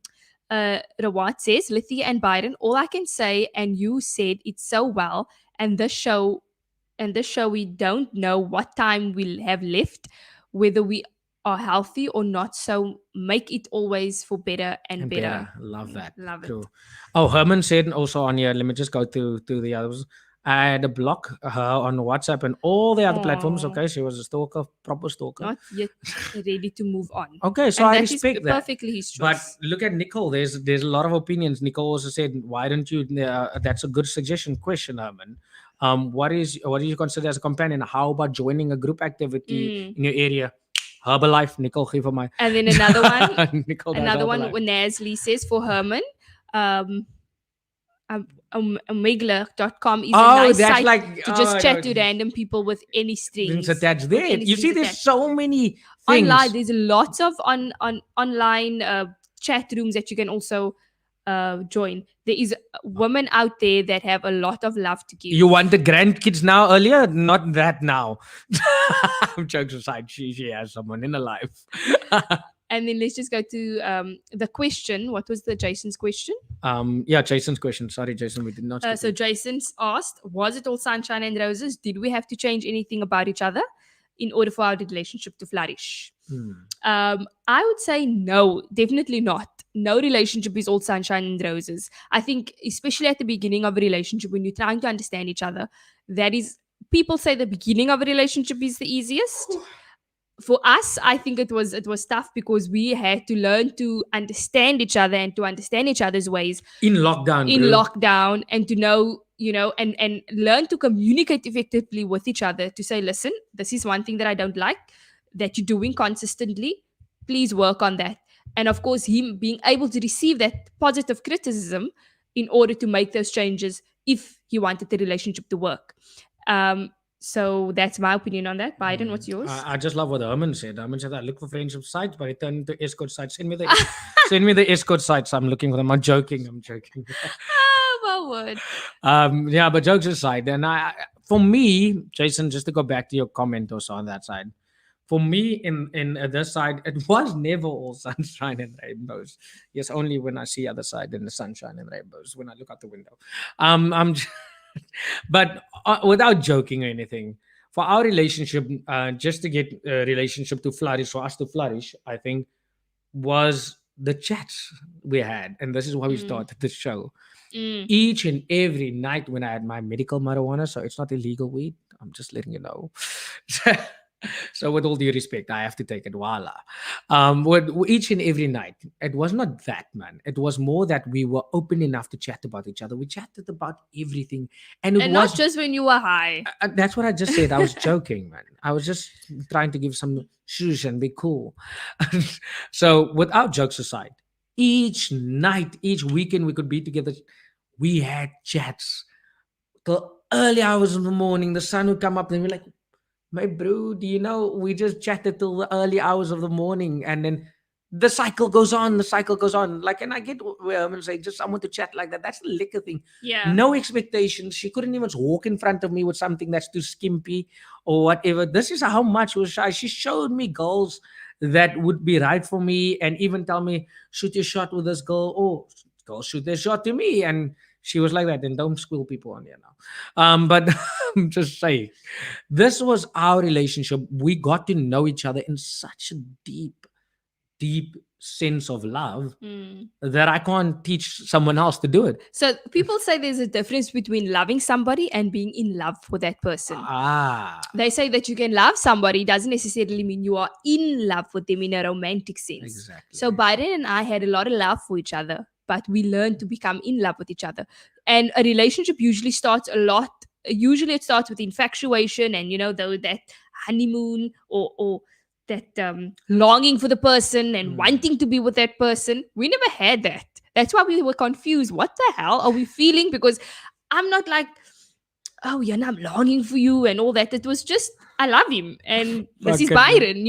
Rawat says, Lethea and Byron, all I can say, and you said it so well, and this show we don't know what time we'll have left, whether we are healthy or not, so make it always for better and better. Love that. Love it. Cool. Oh, Herman said also on here, let me just go to the others. I had to block her on WhatsApp and all the other platforms. Aw. Okay, she was a stalker, proper stalker. Not yet ready to move on. Okay, so And I that is respect that. perfectly his But choice. look at Nicole. There's a lot of opinions. Nicole also said, "Why don't you?" That's a good suggestion. Question, Herman. What do you consider as a companion? How about joining a group activity in your area? Herbalife. Nicole, give her my. And then another one, Nicole does another one Herbalife. when Nasli says for Herman, Omegler.com is a nice that's site like to just oh, chat no, to random people with any strings. things attached there. any You see, strings there's attached. so many things. Online, there's lots of online chat rooms that you can also join. There is women out there that have a lot of love to give. You want the grandkids now earlier? Not that now. Jokes aside, she has someone in her life. And then let's just go to the question. What was the Jason's question? Yeah, Jason's question. Sorry, Jason, we did not. So Jason's asked, was it all sunshine and roses? Did we have to change anything about each other in order for our relationship to flourish? I would say no, definitely not. No relationship is all sunshine and roses. I think, especially at the beginning of a relationship, when you're trying to understand each other, that is, people say the beginning of a relationship is the easiest. For us, I think it was tough because we had to learn to understand each other and to understand each other's ways in lockdown. And to know, and learn to communicate effectively with each other to say, listen, this is one thing that I don't like that you're doing consistently. Please work on that. And of course, him being able to receive that positive criticism in order to make those changes if he wanted the relationship to work. So that's my opinion on that. Byron, what's yours? I just love what Herman said. Herman said, I look for friendship sites, but it turned into escort sites. Send me the Send me the escort sites. I'm looking for them. I'm joking. Oh, my word. Yeah, but jokes aside, and for me, Jason, just to go back to your comment also on that side, for me in this side, it was never all sunshine and rainbows. Yes, only when I see other side in the sunshine and rainbows when I look out the window. I'm, but without joking or anything, for our relationship, just to get a relationship to flourish, for us to flourish, I think was the chats we had, and this is why we started the show. Each and every night when I had my medical marijuana, so it's not illegal weed. I'm just letting you know. So with all due respect, I have to take it. Voila. With each and every night, it was not that, man. It was more that we were open enough to chat about each other. We chatted about everything, and it And was not just when you were high. that's what I just said. I was joking, man. I was just trying to give some shush and be cool. So, without jokes aside, each night, each weekend, we could be together. We had chats till early hours of the morning. The sun would come up, and we're like, "My bro, do you know we just chatted till the early hours of the morning?" And then the cycle goes on. The cycle goes on. Like, and I get where I'm gonna say, just someone to chat like that. That's the liquor thing. Yeah. No expectations. She couldn't even walk in front of me with something that's too skimpy or whatever. This is how much was shy. She showed me goals that would be right for me, and even tell me, shoot your shot with this girl, or girl shoot their shot to me. And she was like that. And don't school people on here now. But I'm just saying, this was our relationship. We got to know each other in such a deep sense of love that I can't teach someone else to do it. So people say there's a difference between loving somebody and being in love for that person. They say that you can love somebody doesn't necessarily mean you are in love with them in a romantic sense. Exactly. So Byron and I had a lot of love for each other, but we learned to become in love with each other. And a relationship usually starts it starts with infatuation and, that honeymoon or that longing for the person and wanting to be with that person. We never had that. That's why we were confused. What the hell are we feeling? Because I'm not like, oh yeah, I'm longing for you and all that. It was just, I love him and this is Byron,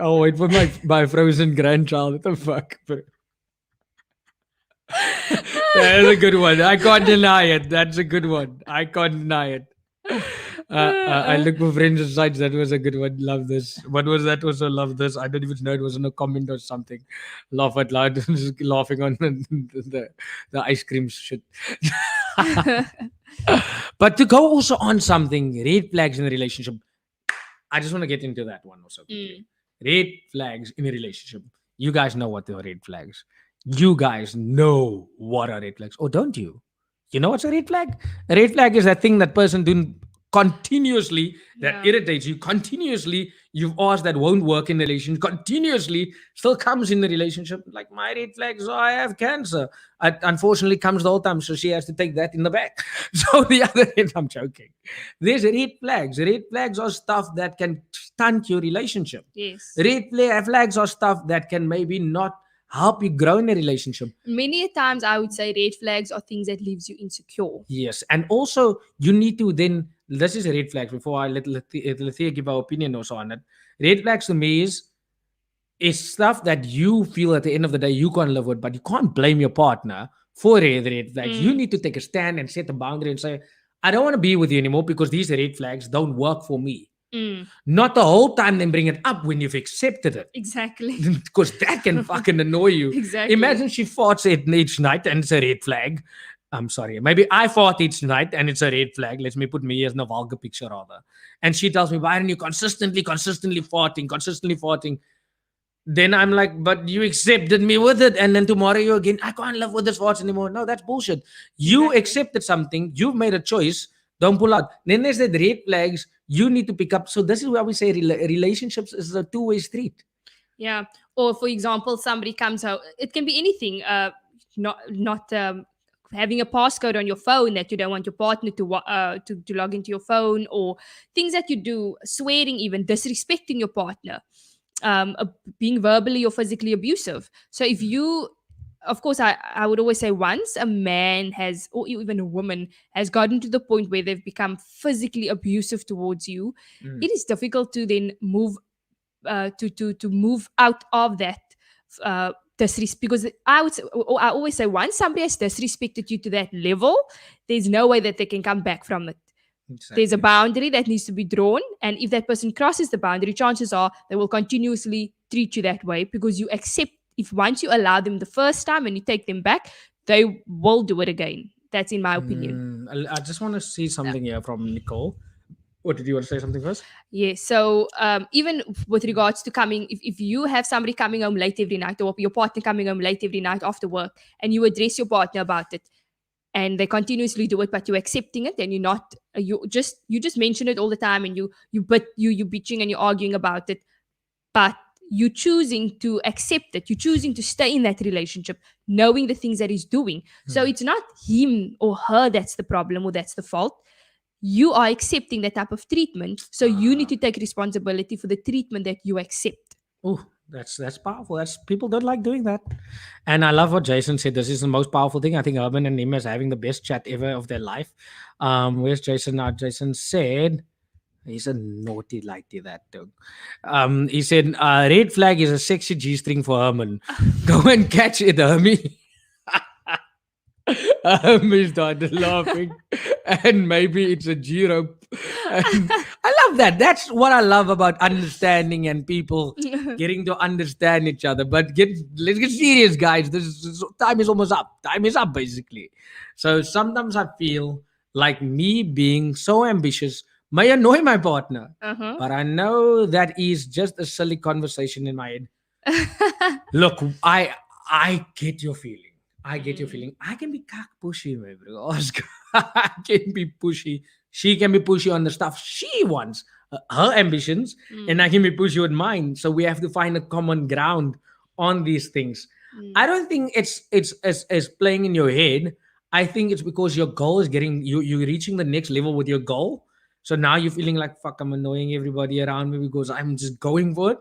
Oh, wait for my frozen grandchild. What the fuck, bro? That's a good one. I can't deny it. That's a good one. I can't deny it. I look for friends and sites. That was a good one. Love this. What was that? Also love this. I don't even know. It was in a comment or something. Laugh out loud. Just laughing on the ice cream shit. But to go also on something, red flags in a relationship. I just want to get into that one also. Red flags in a relationship. You guys know what the red flags. You guys know what are red flags, or don't you? You know what's a red flag? A red flag is that thing that person doing continuously that irritates you. Continuously, you've asked that won't work in the relationship. Continuously, still comes in the relationship. Like my red flags, I have cancer. It unfortunately comes the whole time, so she has to take that in the back. So the other end, I'm joking. There's red flags. Red flags are stuff that can stunt your relationship. Yes. Red flags are stuff that can maybe not help you grow in a relationship. Many times I would say red flags are things that leaves you insecure. Yes. And also you need to then, this is a red flag before I let Lethea give our opinion also on it. Red flags to me is stuff that you feel at the end of the day you can't live with, but you can't blame your partner for red flags. You need to take a stand and set a boundary and say, I don't want to be with you anymore because these red flags don't work for me. Not the whole time then bring it up when you've accepted it. Exactly. Because that can fucking annoy you. Exactly. Imagine she farts each night and it's a red flag. I'm sorry. Maybe I fart each night and it's a red flag. Let me put me as a vulgar picture rather. And she tells me, Byron, you're consistently farting. Then I'm like, but you accepted me with it. And then tomorrow you again, I can't live with this farts anymore. No, that's bullshit. You accepted something. You've made a choice. Don't pull out. Then there's the red flags you need to pick up. So this is why we say relationships is a two-way street. Yeah. Or for example, somebody comes out. It can be anything. Not having a passcode on your phone that you don't want your partner to log into your phone, or things that you do, swearing, even disrespecting your partner, being verbally or physically abusive. So if you, of course, I would always say once a man has, or even a woman has gotten to the point where they've become physically abusive towards you, it is difficult to then move to move out of that because I always say, once somebody has disrespected you to that level, there's no way that they can come back from it. Exactly. There's a boundary that needs to be drawn, and if that person crosses the boundary, chances are they will continuously treat you that way, because you accept, if once you allow them the first time and you take them back, they will do it again. That's in my opinion. I just want to see something here from Nicole. What did you want to say something first? Yeah, so even with regards to coming, if you have somebody coming home late every night, or your partner coming home late every night after work, and you address your partner about it, and they continuously do it, but you're accepting it, and you're not, you just mention it all the time, and you bitching and you're arguing about it, but you choosing to accept it, you choosing to stay in that relationship, knowing the things that he's doing. So it's not him or her that's the problem or that's the fault. You are accepting that type of treatment, so you need to take responsibility for the treatment that you accept. Oh, that's powerful. That's, people don't like doing that. And I love what Jason said. This is the most powerful thing. I think Urban and him is having the best chat ever of their life. Where's Jason now? Jason said, he's a naughty lighty, that dog. He said, red flag is a sexy G-string for Herman. Go and catch it, Hermie. Hermie started laughing. And maybe it's a G-rope. I love that. That's what I love about understanding and people getting to understand each other. But let's get serious, guys. Time is almost up. Time is up, basically. So sometimes I feel like me being so ambitious may annoy my partner, but I know that is just a silly conversation in my head. Look, I get your feeling. I get your feeling. I can be cock pushy, my bro. I can be pushy. She can be pushy on the stuff she wants, her ambitions, and I can be pushy with mine. So we have to find a common ground on these things. I don't think it's as playing in your head. I think it's because your goal is you're reaching the next level with your goal. So now you're feeling like, fuck, I'm annoying everybody around me because I'm just going for it.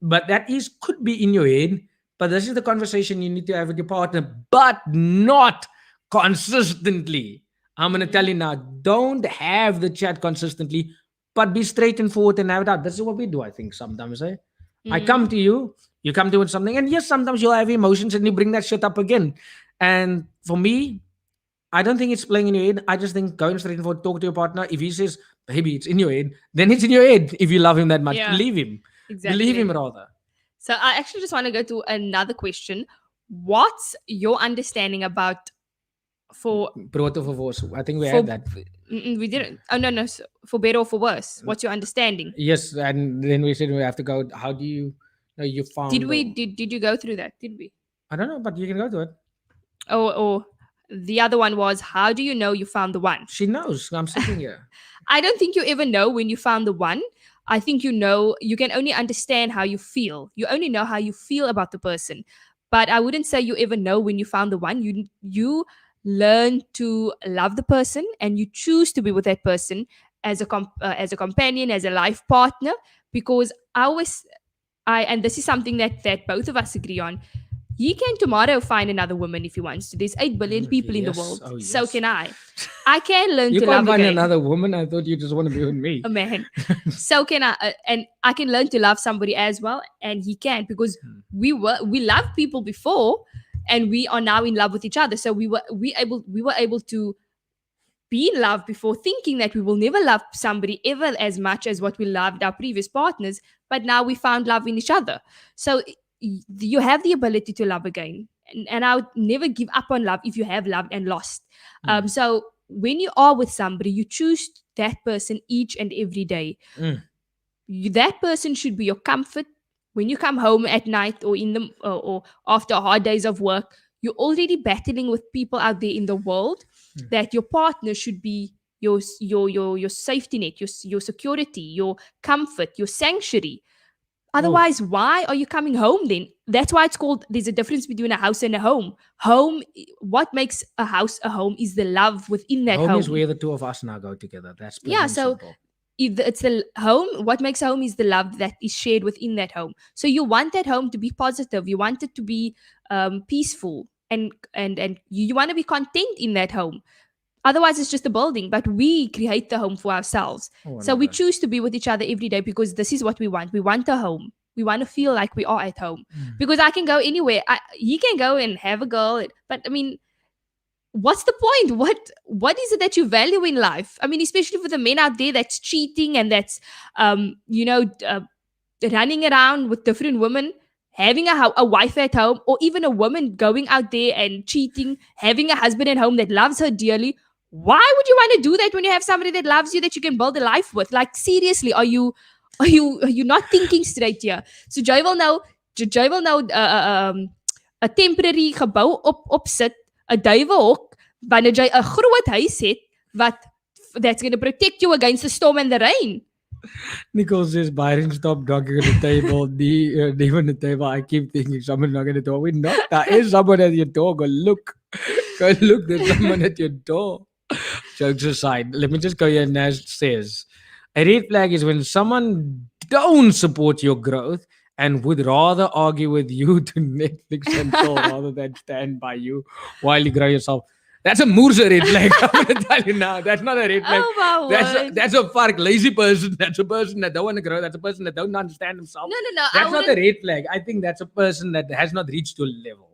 But that could be in your head. But this is the conversation you need to have with your partner, but not consistently. I'm going to tell you now, don't have the chat consistently, but be straight and forward and have it out. This is what we do, I think, sometimes. I come to you, you come to with something, and yes, sometimes you'll have emotions and you bring that shit up again. And for me, I don't think it's playing in your head. I just think going straight and forward, talk to your partner. If he says, baby, it's in your head, then it's in your head. If you love him that much, believe him. Exactly. Believe him rather. So I actually just want to go to another question. What's your understanding about for Proto-for-worse? I think we had that. We didn't. Oh no. So for better or for worse? What's your understanding? Yes, and then we said we have to go. How do you know you found? Did we? Did you go through that? Did we? I don't know, but you can go to it. Or the other one was, how do you know you found the one? She knows. I'm sitting here. I don't think you ever know when you found the one. I think you can only understand how you feel. You only know how you feel about the person. But I wouldn't say you ever know when you found the one. You learn to love the person, and you choose to be with that person as a companion, as a life partner. Because and this is something that both of us agree on. He can tomorrow find another woman if he wants to. There's 8 billion people in the world. Oh, yes. So can I. I can learn to love again. You can't find another woman? I thought you just want to be with me. Oh, man. So can I. And I can learn to love somebody as well. And he can, because we loved people before, and we are now in love with each other. So we were able to be in love before, thinking that we will never love somebody ever as much as what we loved our previous partners. But now we found love in each other. So you have the ability to love again, and I would never give up on love if you have loved and lost. So when you are with somebody, you choose that person each and every day. That person should be your comfort when you come home at night, or or after hard days of work. You're already battling with people out there in the world. That your partner should be your safety net, your security, your comfort, your sanctuary. Otherwise, why are you coming home then? That's why it's called, there's a difference between a house and a home. What makes a house a home is the love within that home. Home is where the two of us now go together. That's so simple. If it's the home, what makes a home is the love that is shared within that home. So you want that home to be positive. You want it to be peaceful, and you want to be content in that home. Otherwise, it's just a building, but we create the home for ourselves. So we choose to be with each other every day because this is what we want. We want a home. We want to feel like we are at home. Mm. Because I can go anywhere. He can go and have a girl. But I mean, what's the point? What is it that you value in life? I mean, especially for the men out there that's cheating and that's running around with different women, having a wife at home, or even a woman going out there and cheating, having a husband at home that loves her dearly. Why would you want to do that when you have somebody that loves you that you can build a life with? Like, seriously, are you not thinking straight here? So jy wil nou 'n temporary gebou opsit, 'n duiwelhok, wanneer jy 'n groot huis het that's going to protect you against the storm and the rain. Nicole says, Byron, stop knocking on the table. Name on the table. I keep thinking someone's knocking at the door. We knocked. There is someone at your door. Go look. There's someone at your door. Jokes aside, let me just go here. And Naz says, a red flag is when someone don't support your growth and would rather argue with you to Netflix and chill rather than stand by you while you grow yourself. That's a Moorse red flag. I'm going to tell you now. That's not a red flag. Oh my word. That's a fark, lazy person. That's a person that don't want to grow. That's a person that don't understand himself. No. That's not a red flag. I think that's a person that has not reached your level.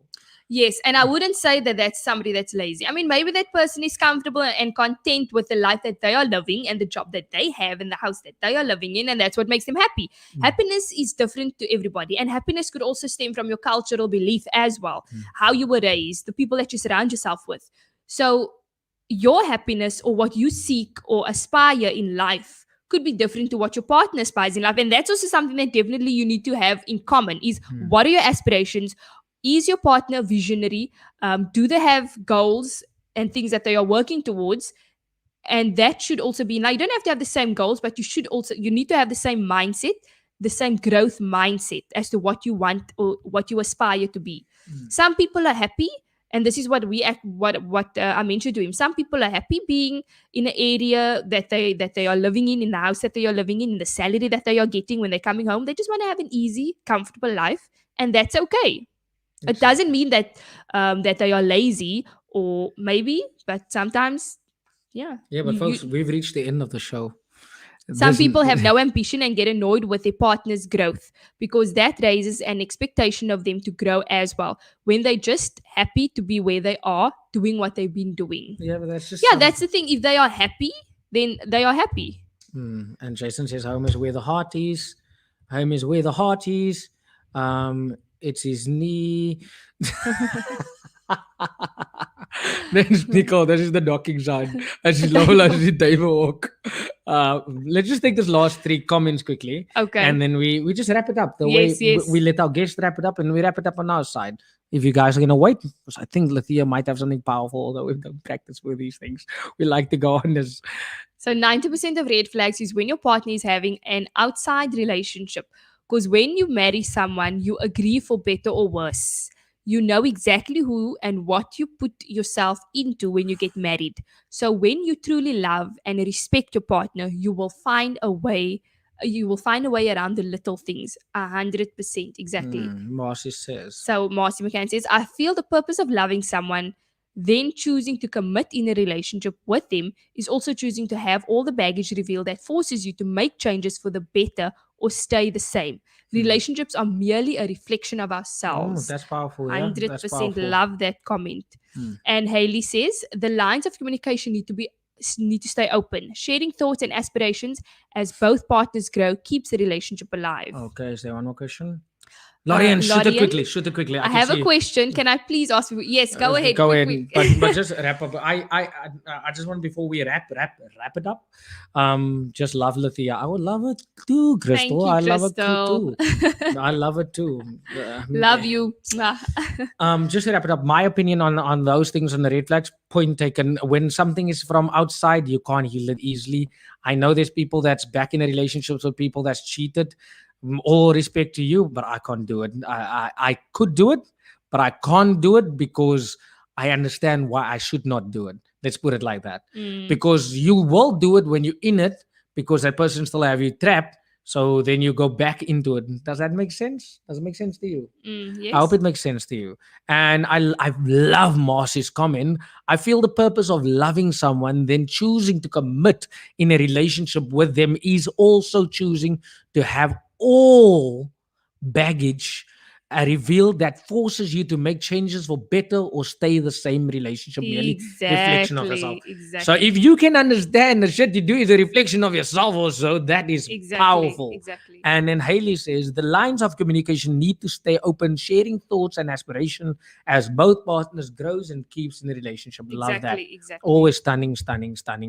Yes, and I wouldn't say that that's somebody that's lazy. I mean, maybe that person is comfortable and content with the life that they are living and the job that they have and the house that they are living in, and that's what makes them happy. Happiness is different to everybody, and happiness could also stem from your cultural belief as well, how you were raised, the people that you surround yourself with. So your happiness or what you seek or aspire in life could be different to what your partner aspires in life, and that's also something that definitely you need to have in common is what are your aspirations? Is your partner visionary? Do they have goals and things that they are working towards? And that should also be, now you don't have to have the same goals, but you need to have the same mindset, the same growth mindset as to what you want or what you aspire to be. Some people are happy, and this is what I mentioned to him. Some people are happy being in an area that they are living in the house that they are living in the salary that they are getting when they're coming home. They just want to have an easy, comfortable life, and that's okay. It doesn't mean that that they are lazy, or maybe, but sometimes, yeah. Yeah, but folks, we've reached the end of the show. Some people have no ambition and get annoyed with their partner's growth because that raises an expectation of them to grow as well. When they're just happy to be where they are, doing what they've been doing. Yeah, but that's just that's the thing. If they are happy, then they are happy. And Jason says, home is where the heart is. Home is where the heart is. It's his knee. Then Nicole, this is the docking sound. As is low as the dive walk. Let's just take this last 3 comments quickly. Okay. And then we just wrap it up. Yes. We let our guests wrap it up, and we wrap it up on our side. If you guys are going to wait, because I think Lethea might have something powerful, although we don't practice with these things. We like to go on this. So 90% of red flags is when your partner is having an outside relationship. Because when you marry someone, you agree for better or worse. You know exactly who and what you put yourself into when you get married. So when you truly love and respect your partner, you will find a way. You will find a way around the little things. 100%, exactly. Marcy says. So Marcy McCann says, I feel the purpose of loving someone, then choosing to commit in a relationship with them, is also choosing to have all the baggage revealed that forces you to make changes for the better or stay the same. Relationships are merely a reflection of ourselves. That's powerful. 100% love that comment. And Haley says, the lines of communication need to stay open. Sharing thoughts and aspirations as both partners grow keeps the relationship alive. Okay, is there one more question? Lorian, shoot it quickly. I have a question. Can I please ask you? Yes, go ahead. Go ahead. But just wrap up. I just want, before we wrap it up, just love Lethea. I would love it too, Crystal. Thank you, I Crystal. love it too. I love it too. Love you. Just to wrap it up, my opinion on those things, on the red flags, point taken. When something is from outside, you can't heal it easily. I know there's people that's back in a relationships with people that's cheated. All respect to you, but I can't do it. I could do it, but I can't do it because I understand why I should not do it. Let's put it like that. Because you will do it when you're in it, because that person still have you trapped. So then you go back into it. Does that make sense? Does it make sense to you? Yes. I hope it makes sense to you. And I love Marcy's comment. I feel the purpose of loving someone, then choosing to commit in a relationship with them, is also choosing to have all baggage revealed that forces you to make changes for better or stay the same relationship, merely reflection of yourself. Exactly. So if you can understand the shit you do is a reflection of yourself also, that is powerful. Exactly. And then Haley says the lines of communication need to stay open, sharing thoughts and aspiration as both partners grows and keeps in the relationship. Love that. Exactly. Always stunning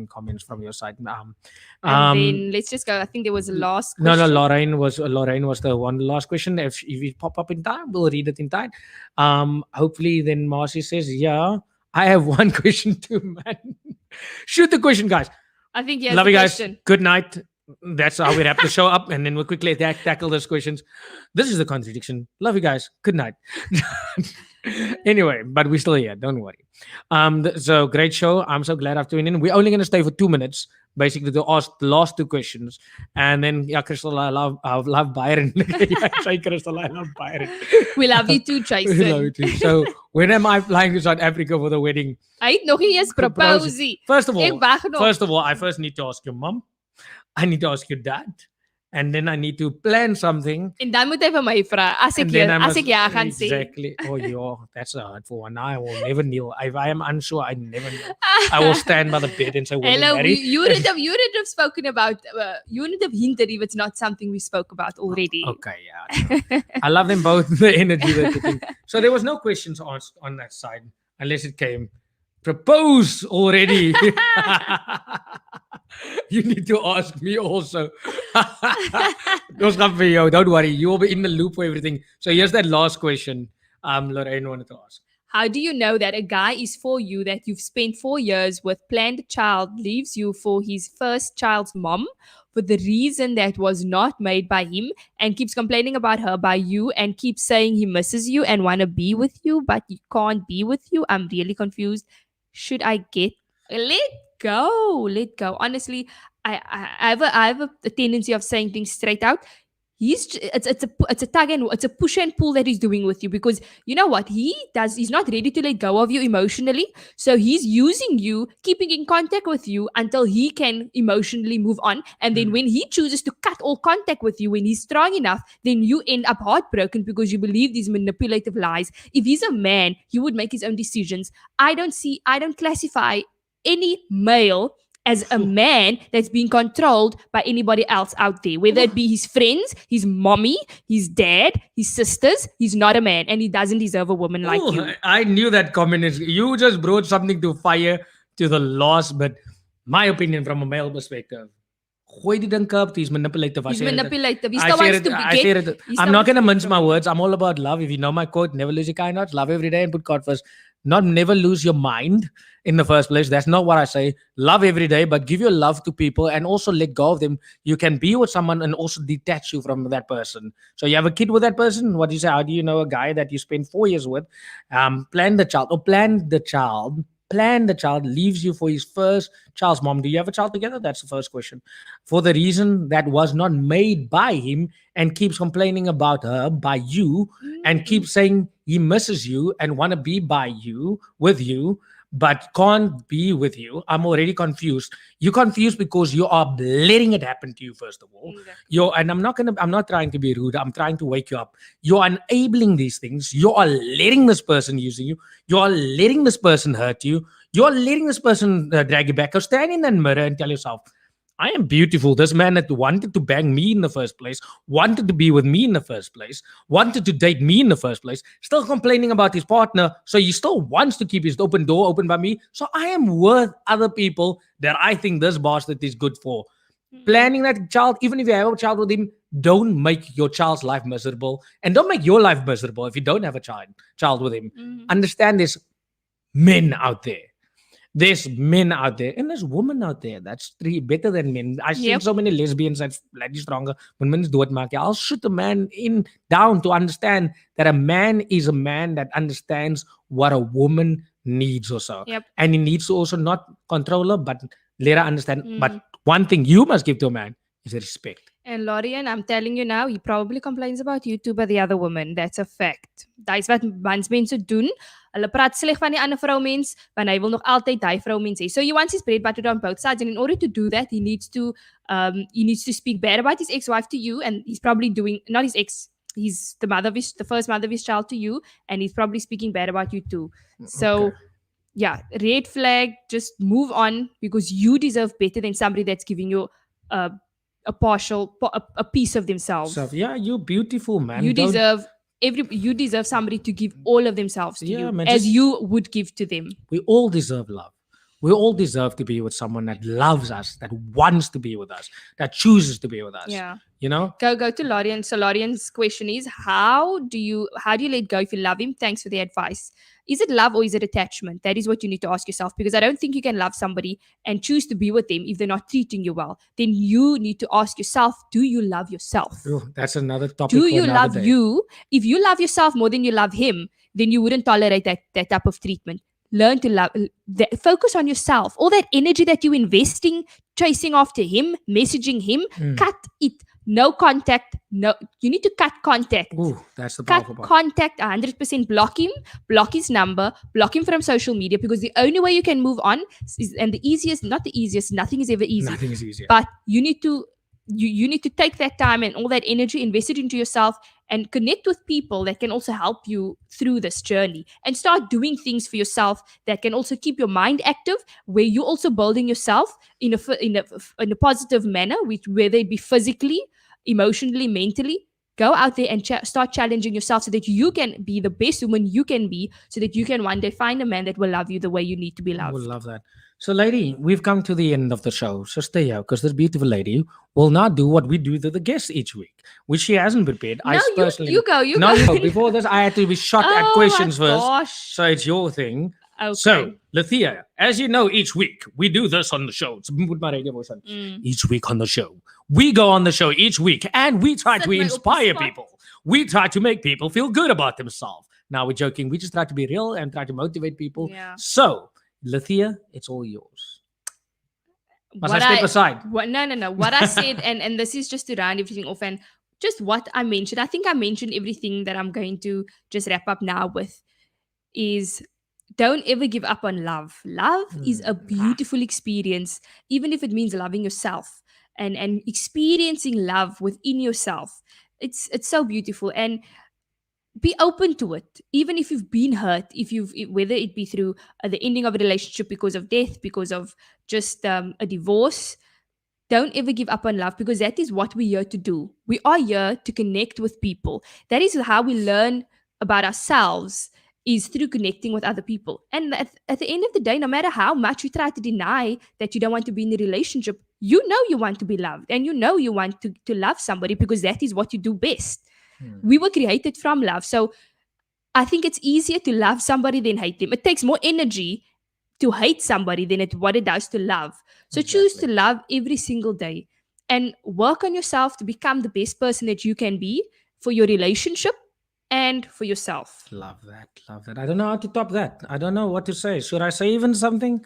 comments from your side. And then let's just go. I think there was a last No, question. Lorraine was the one last question. If it pop up in time, we'll read it in time. Hopefully, then Marcy says, "Yeah, I have one question too, man. Shoot the question, guys. I think yes. Love you guys. Question. Good night." That's how we wrap the show up, and then we'll quickly tackle those questions. This is the contradiction. Love you guys. Good night. Anyway, but we're still here. Don't worry. So great show. I'm so glad I've tuned in. We're only going to stay for 2 minutes, basically, to ask the last two questions, and then Crystal, I love Byron. Say Crystal, I love Byron. We love you too, Jason. We love you too. So when am I flying to South Africa for the wedding? Hy het nog nie eens propose. First of Ek wag nog. I first need to ask your mom. I need to ask your dad. And then I need to plan something. En dan moet hy vir my vra as ek ja gaan sê. Exactly. Oh, yo, that's a hurtful one. Now I will never kneel. If I am unsure, I never kneel. I will stand by the bed and say, hello, you would have spoken about, you would have hinted if it's not something we spoke about already. Okay, yeah. I love them both, the energy they're putting. So there was no questions asked on that side, unless it came, propose already. You need to ask me also. Don't worry, you will be in the loop for everything. So here's that last question Lorraine wanted to ask. How do you know that a guy is for you that you've spent 4 years with, planned a child, leaves you for his first child's mom for the reason that was not made by him, and keeps complaining about her by you, and keeps saying he misses you and want to be with you, but he can't be with you? I'm really confused. Should I get... Let go. Honestly, I have a tendency of saying things straight out. It's a tug and it's a push and pull that he's doing with you, because you know what he's not ready to let go of you emotionally, so he's using you, keeping in contact with you until he can emotionally move on, and then when he chooses to cut all contact with you when he's strong enough, then you end up heartbroken because you believe these manipulative lies. If he's a man, he would make his own decisions. I don't classify any male as a man that's being controlled by anybody else out there, whether it be his friends, his mommy, his dad, his sisters. He's not a man, and he doesn't deserve a woman like you. I knew that comment is, you just brought something to fire to the loss, but my opinion from a male perspective, gooi die ding up, he's manipulative. He's manipulative. He I still say wants it, to I say get... it. I'm not going to mince my words. I'm all about love. If you know my quote, never lose your kindness, love every day and put God first. Not never lose your mind in the first place. That's not what I say. Love every day, but give your love to people and also let go of them. You can be with someone and also detach you from that person. So you have a kid with that person. What do you say? How do you know a guy that you spend 4 years with? Plan the child, leaves you for his first child's mom. Do you have a child together? That's the first question. For the reason that was not made by him, and keeps complaining about her by you, and keeps saying he misses you and want to be by you, with you, but can't be with you. I'm already confused. You're confused because you are letting it happen to you, first of all. Exactly. And I'm not trying to be rude. I'm trying to wake you up. You're enabling these things. You are letting this person using you. You are letting this person hurt you. You are letting this person drag you back. Or stand in that mirror and tell yourself, I am beautiful. This man that wanted to bang me in the first place, wanted to be with me in the first place, wanted to date me in the first place, still complaining about his partner. So he still wants to keep his open door open by me. So I am worth other people that I think this bastard is good for. Planning that child, even if you have a child with him, don't make your child's life miserable. And don't make your life miserable if you don't have a child with him. Understand there's men out there. There's men out there and there's women out there. That's better than men. I've seen so many lesbians that's bloody stronger. When men do it, I'll shoot a man down to understand that a man is a man that understands what a woman needs also. And he needs to also not control her, but let her understand. But one thing you must give to a man is respect. And Lorian, I'm telling you now, he probably complains about you too by the other woman. That's a fact. Dis wat mans mense doen. Hulle praat sleg van die ander vrouwmens, want hy wil nog altyd die vrouwmens hê. So he wants his bread buttered on both sides, and in order to do that, he needs to speak bad about his ex-wife to you, and he's probably doing, not his ex, he's the first mother of his child to you, and he's probably speaking bad about you too. So Okay. yeah, red flag, just move on, because you deserve better than somebody that's giving you a a piece of themselves. So yeah, you beautiful man. You Don't deserve you deserve somebody to give all of themselves to Yeah, you, man, as just- you would give to them. we all deserve love. We all deserve to be with someone that loves us, that wants to be with us, that chooses to be with us. Yeah. You know? Go to Lorian. So Lorian's question is, how do you let go if you love him? Thanks for the advice. Is it love or is it attachment? That is what you need to ask yourself, because I don't think you can love somebody and choose to be with them if they're not treating you well. Then you need to ask yourself, do you love yourself? Ooh, that's another topic. Do for you another love day. you? If you love yourself more than you love him, then you wouldn't tolerate that type of treatment. Learn to love, focus on yourself. All that energy that you're investing, chasing after him, messaging him, cut it. No contact. No, you need to cut contact. Ooh, that's the Cut powerful part. contact 100%. Block him, block his number, block him from social media, because the only way you can move on is, and the easiest, not the easiest, nothing is ever easy. Nothing is easier. But you need to you need to take that time and all that energy, invest it into yourself, and connect with people that can also help you through this journey, and start doing things for yourself that can also keep your mind active, where you're also building yourself in a positive manner, whether it be physically, emotionally, mentally. Go out there and start challenging yourself so that you can be the best woman you can be, so that you can one day find a man that will love you the way you need to be I loved. would love that. So, lady, we've come to the end of the show. So stay here, because this beautiful lady will not do what we do to the guests each week, which she hasn't prepared. No, you go. No, before this, I had to be shot at Oh questions my first. gosh. So it's your thing. Okay. So, Lethea, as you know, each week we do this on the show. So put my radio voice on. Each week on the show, we go on the show each week, and we try Set to my inspire up spot. people. We try to make people feel good about themselves. Now we're joking. We just try to be real and try to motivate people. Yeah. So, Lethea, it's all yours. Must What I step aside? No. What I said, and this is just to round everything off, and just what I mentioned. I think I mentioned everything that I'm going to just wrap up now with is, don't ever give up on love. Love is a beautiful experience, even if it means loving yourself and experiencing love within yourself. It's so beautiful, and be open to it, even if you've been hurt, whether it be through the ending of a relationship because of death, because of just a divorce. Don't ever give up on love, because that is what we're here to do. We are here to connect with people. That is how we learn about ourselves, is through connecting with other people. And at the end of the day, no matter how much you try to deny that you don't want to be in a relationship, you know you want to be loved, and you know you want to love somebody, because that is what you do best. We were created from love. So I think it's easier to love somebody than hate them. It takes more energy to hate somebody than what it does to love. So choose to love every single day, and work on yourself to become the best person that you can be for your relationship and for yourself. Love that. Love that. I don't know how to top that. I don't know what to say. Should I say even something?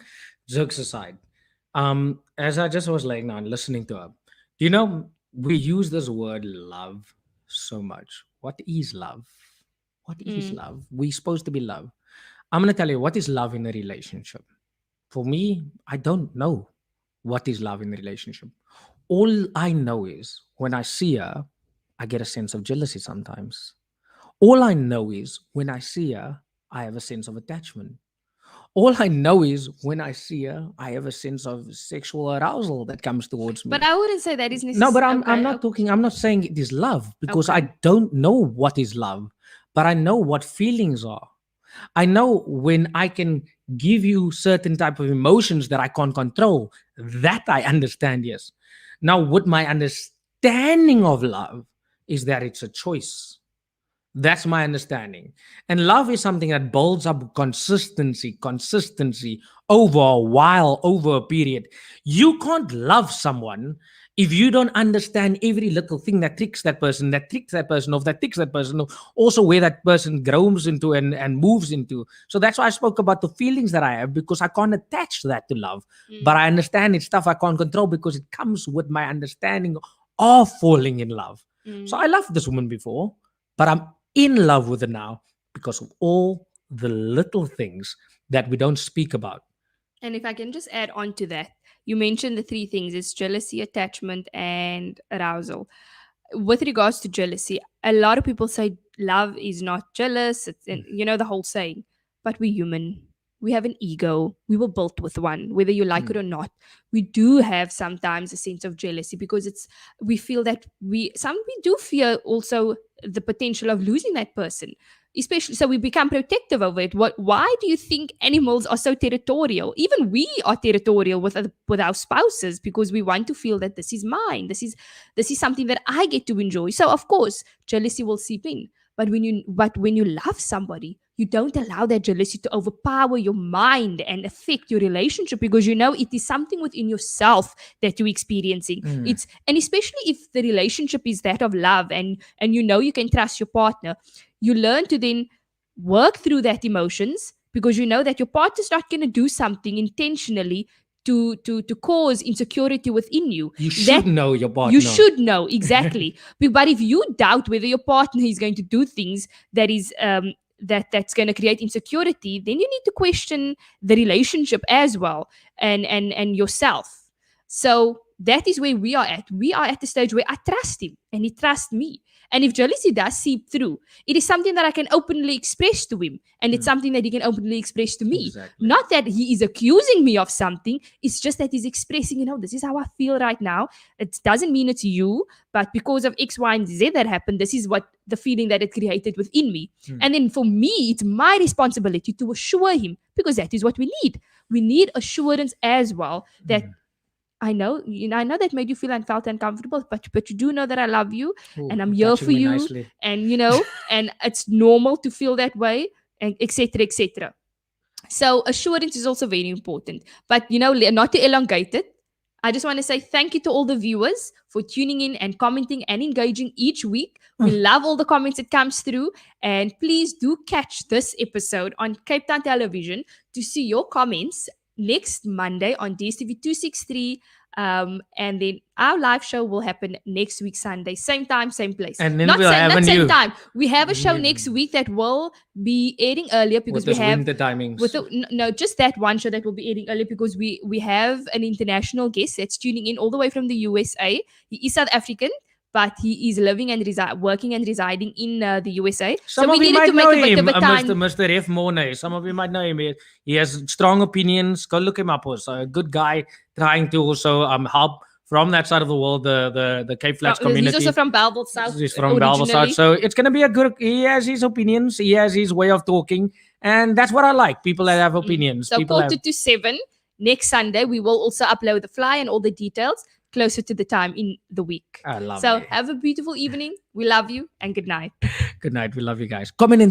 Jokes aside. As I just was laying down listening to her, you know, we use this word love so much. What is love? What is love? We're supposed to be love. I'm going to tell you what is love in a relationship. For me, I don't know what is love in a relationship. All I know is when I see her, I get a sense of jealousy sometimes. All I know is when I see her, I have a sense of attachment. All I know is when I see her, I have a sense of sexual arousal that comes towards me. But I wouldn't say that is necessary. No, but I'm not talking, I'm not saying it is love, because I don't know what is love, but I know what feelings are. I know when I can give you certain type of emotions that I can't control, that I understand, yes. Now, what my understanding of love is that it's a choice. That's my understanding. And love is something that builds up consistency over a while, over a period. You can't love someone if you don't understand every little thing that tricks that person, also where that person grows into and moves into. So that's why I spoke about the feelings that I have, because I can't attach that to love. But I understand it's stuff I can't control, because it comes with my understanding of falling in love. So I loved this woman before, but I'm in love with her now because of all the little things that we don't speak about. And if I can just add on to that, you mentioned the three things: it's jealousy, attachment, and arousal. with regards to jealousy, a lot of people say love is not jealous. And you know the whole saying, but we're human. We have an ego. We were built with one, whether you like it or not. We do have sometimes a sense of jealousy because we feel that we do fear also the potential of losing that person. Especially, so we become protective of it. Why do you think animals are so territorial? Even we are territorial with our spouses because we want to feel that this is mine. This is something that I get to enjoy. So of course, jealousy will seep in. But when you love somebody, you don't allow that jealousy to overpower your mind and affect your relationship because you know it is something within yourself that you're experiencing. And especially if the relationship is that of love and you know you can trust your partner, you learn to then work through that emotions because you know that your partner's not going to do something intentionally to cause insecurity within you. You should know your partner. You should know, exactly. But if you doubt whether your partner is going to do things that is that's going to create insecurity, then you need to question the relationship as well and yourself. So that is where we are at. We are at the stage where I trust him and he trusts me. And if jealousy does seep through, it is something that I can openly express to him. And it's something that he can openly express to me. Exactly. Not that he is accusing me of something. It's just that he's expressing, this is how I feel right now. It doesn't mean it's you, but because of X, Y, and Z that happened, this is what the feeling that it created within me. And then for me, it's my responsibility to assure him because that is what we need. We need assurance as well that I know that made you feel and felt uncomfortable, but you do know that I love you and I'm here for you, nicely. and and it's normal to feel that way, and etc. etc. So assurance is also very important, but not to elongate it. I just want to say thank you to all the viewers for tuning in and commenting and engaging each week. We love all the comments that comes through, and please do catch this episode on Cape Town Television to see your comments next Monday on DSTV 263, and then our live show will happen next week Sunday, same time, same place. And then not we'll have a same new- time. We have a show next week that will be airing earlier because With we this have winter timings. no, just that one show that will be airing earlier because we have an international guest that's tuning in all the way from the USA. He is South African, but he is living and working and residing in the USA. Some so we of you needed might to make know a bit him, of a time. Mr. F. Mornay. Some of you might know him. He has strong opinions. Go look him up. Also, a good guy trying to also help from that side of the world, the Cape Flats community. He's also from Bellville South. He's from Bellville South. So it's going to be a good... He has his opinions. He has his way of talking. And that's what I like. People that have opinions. So People 4-7 next Sunday, we will also upload the flyer and all the details closer to the time in the week. I love So it. have a beautiful evening. We love you and good night. Good night. We love you guys. Comment in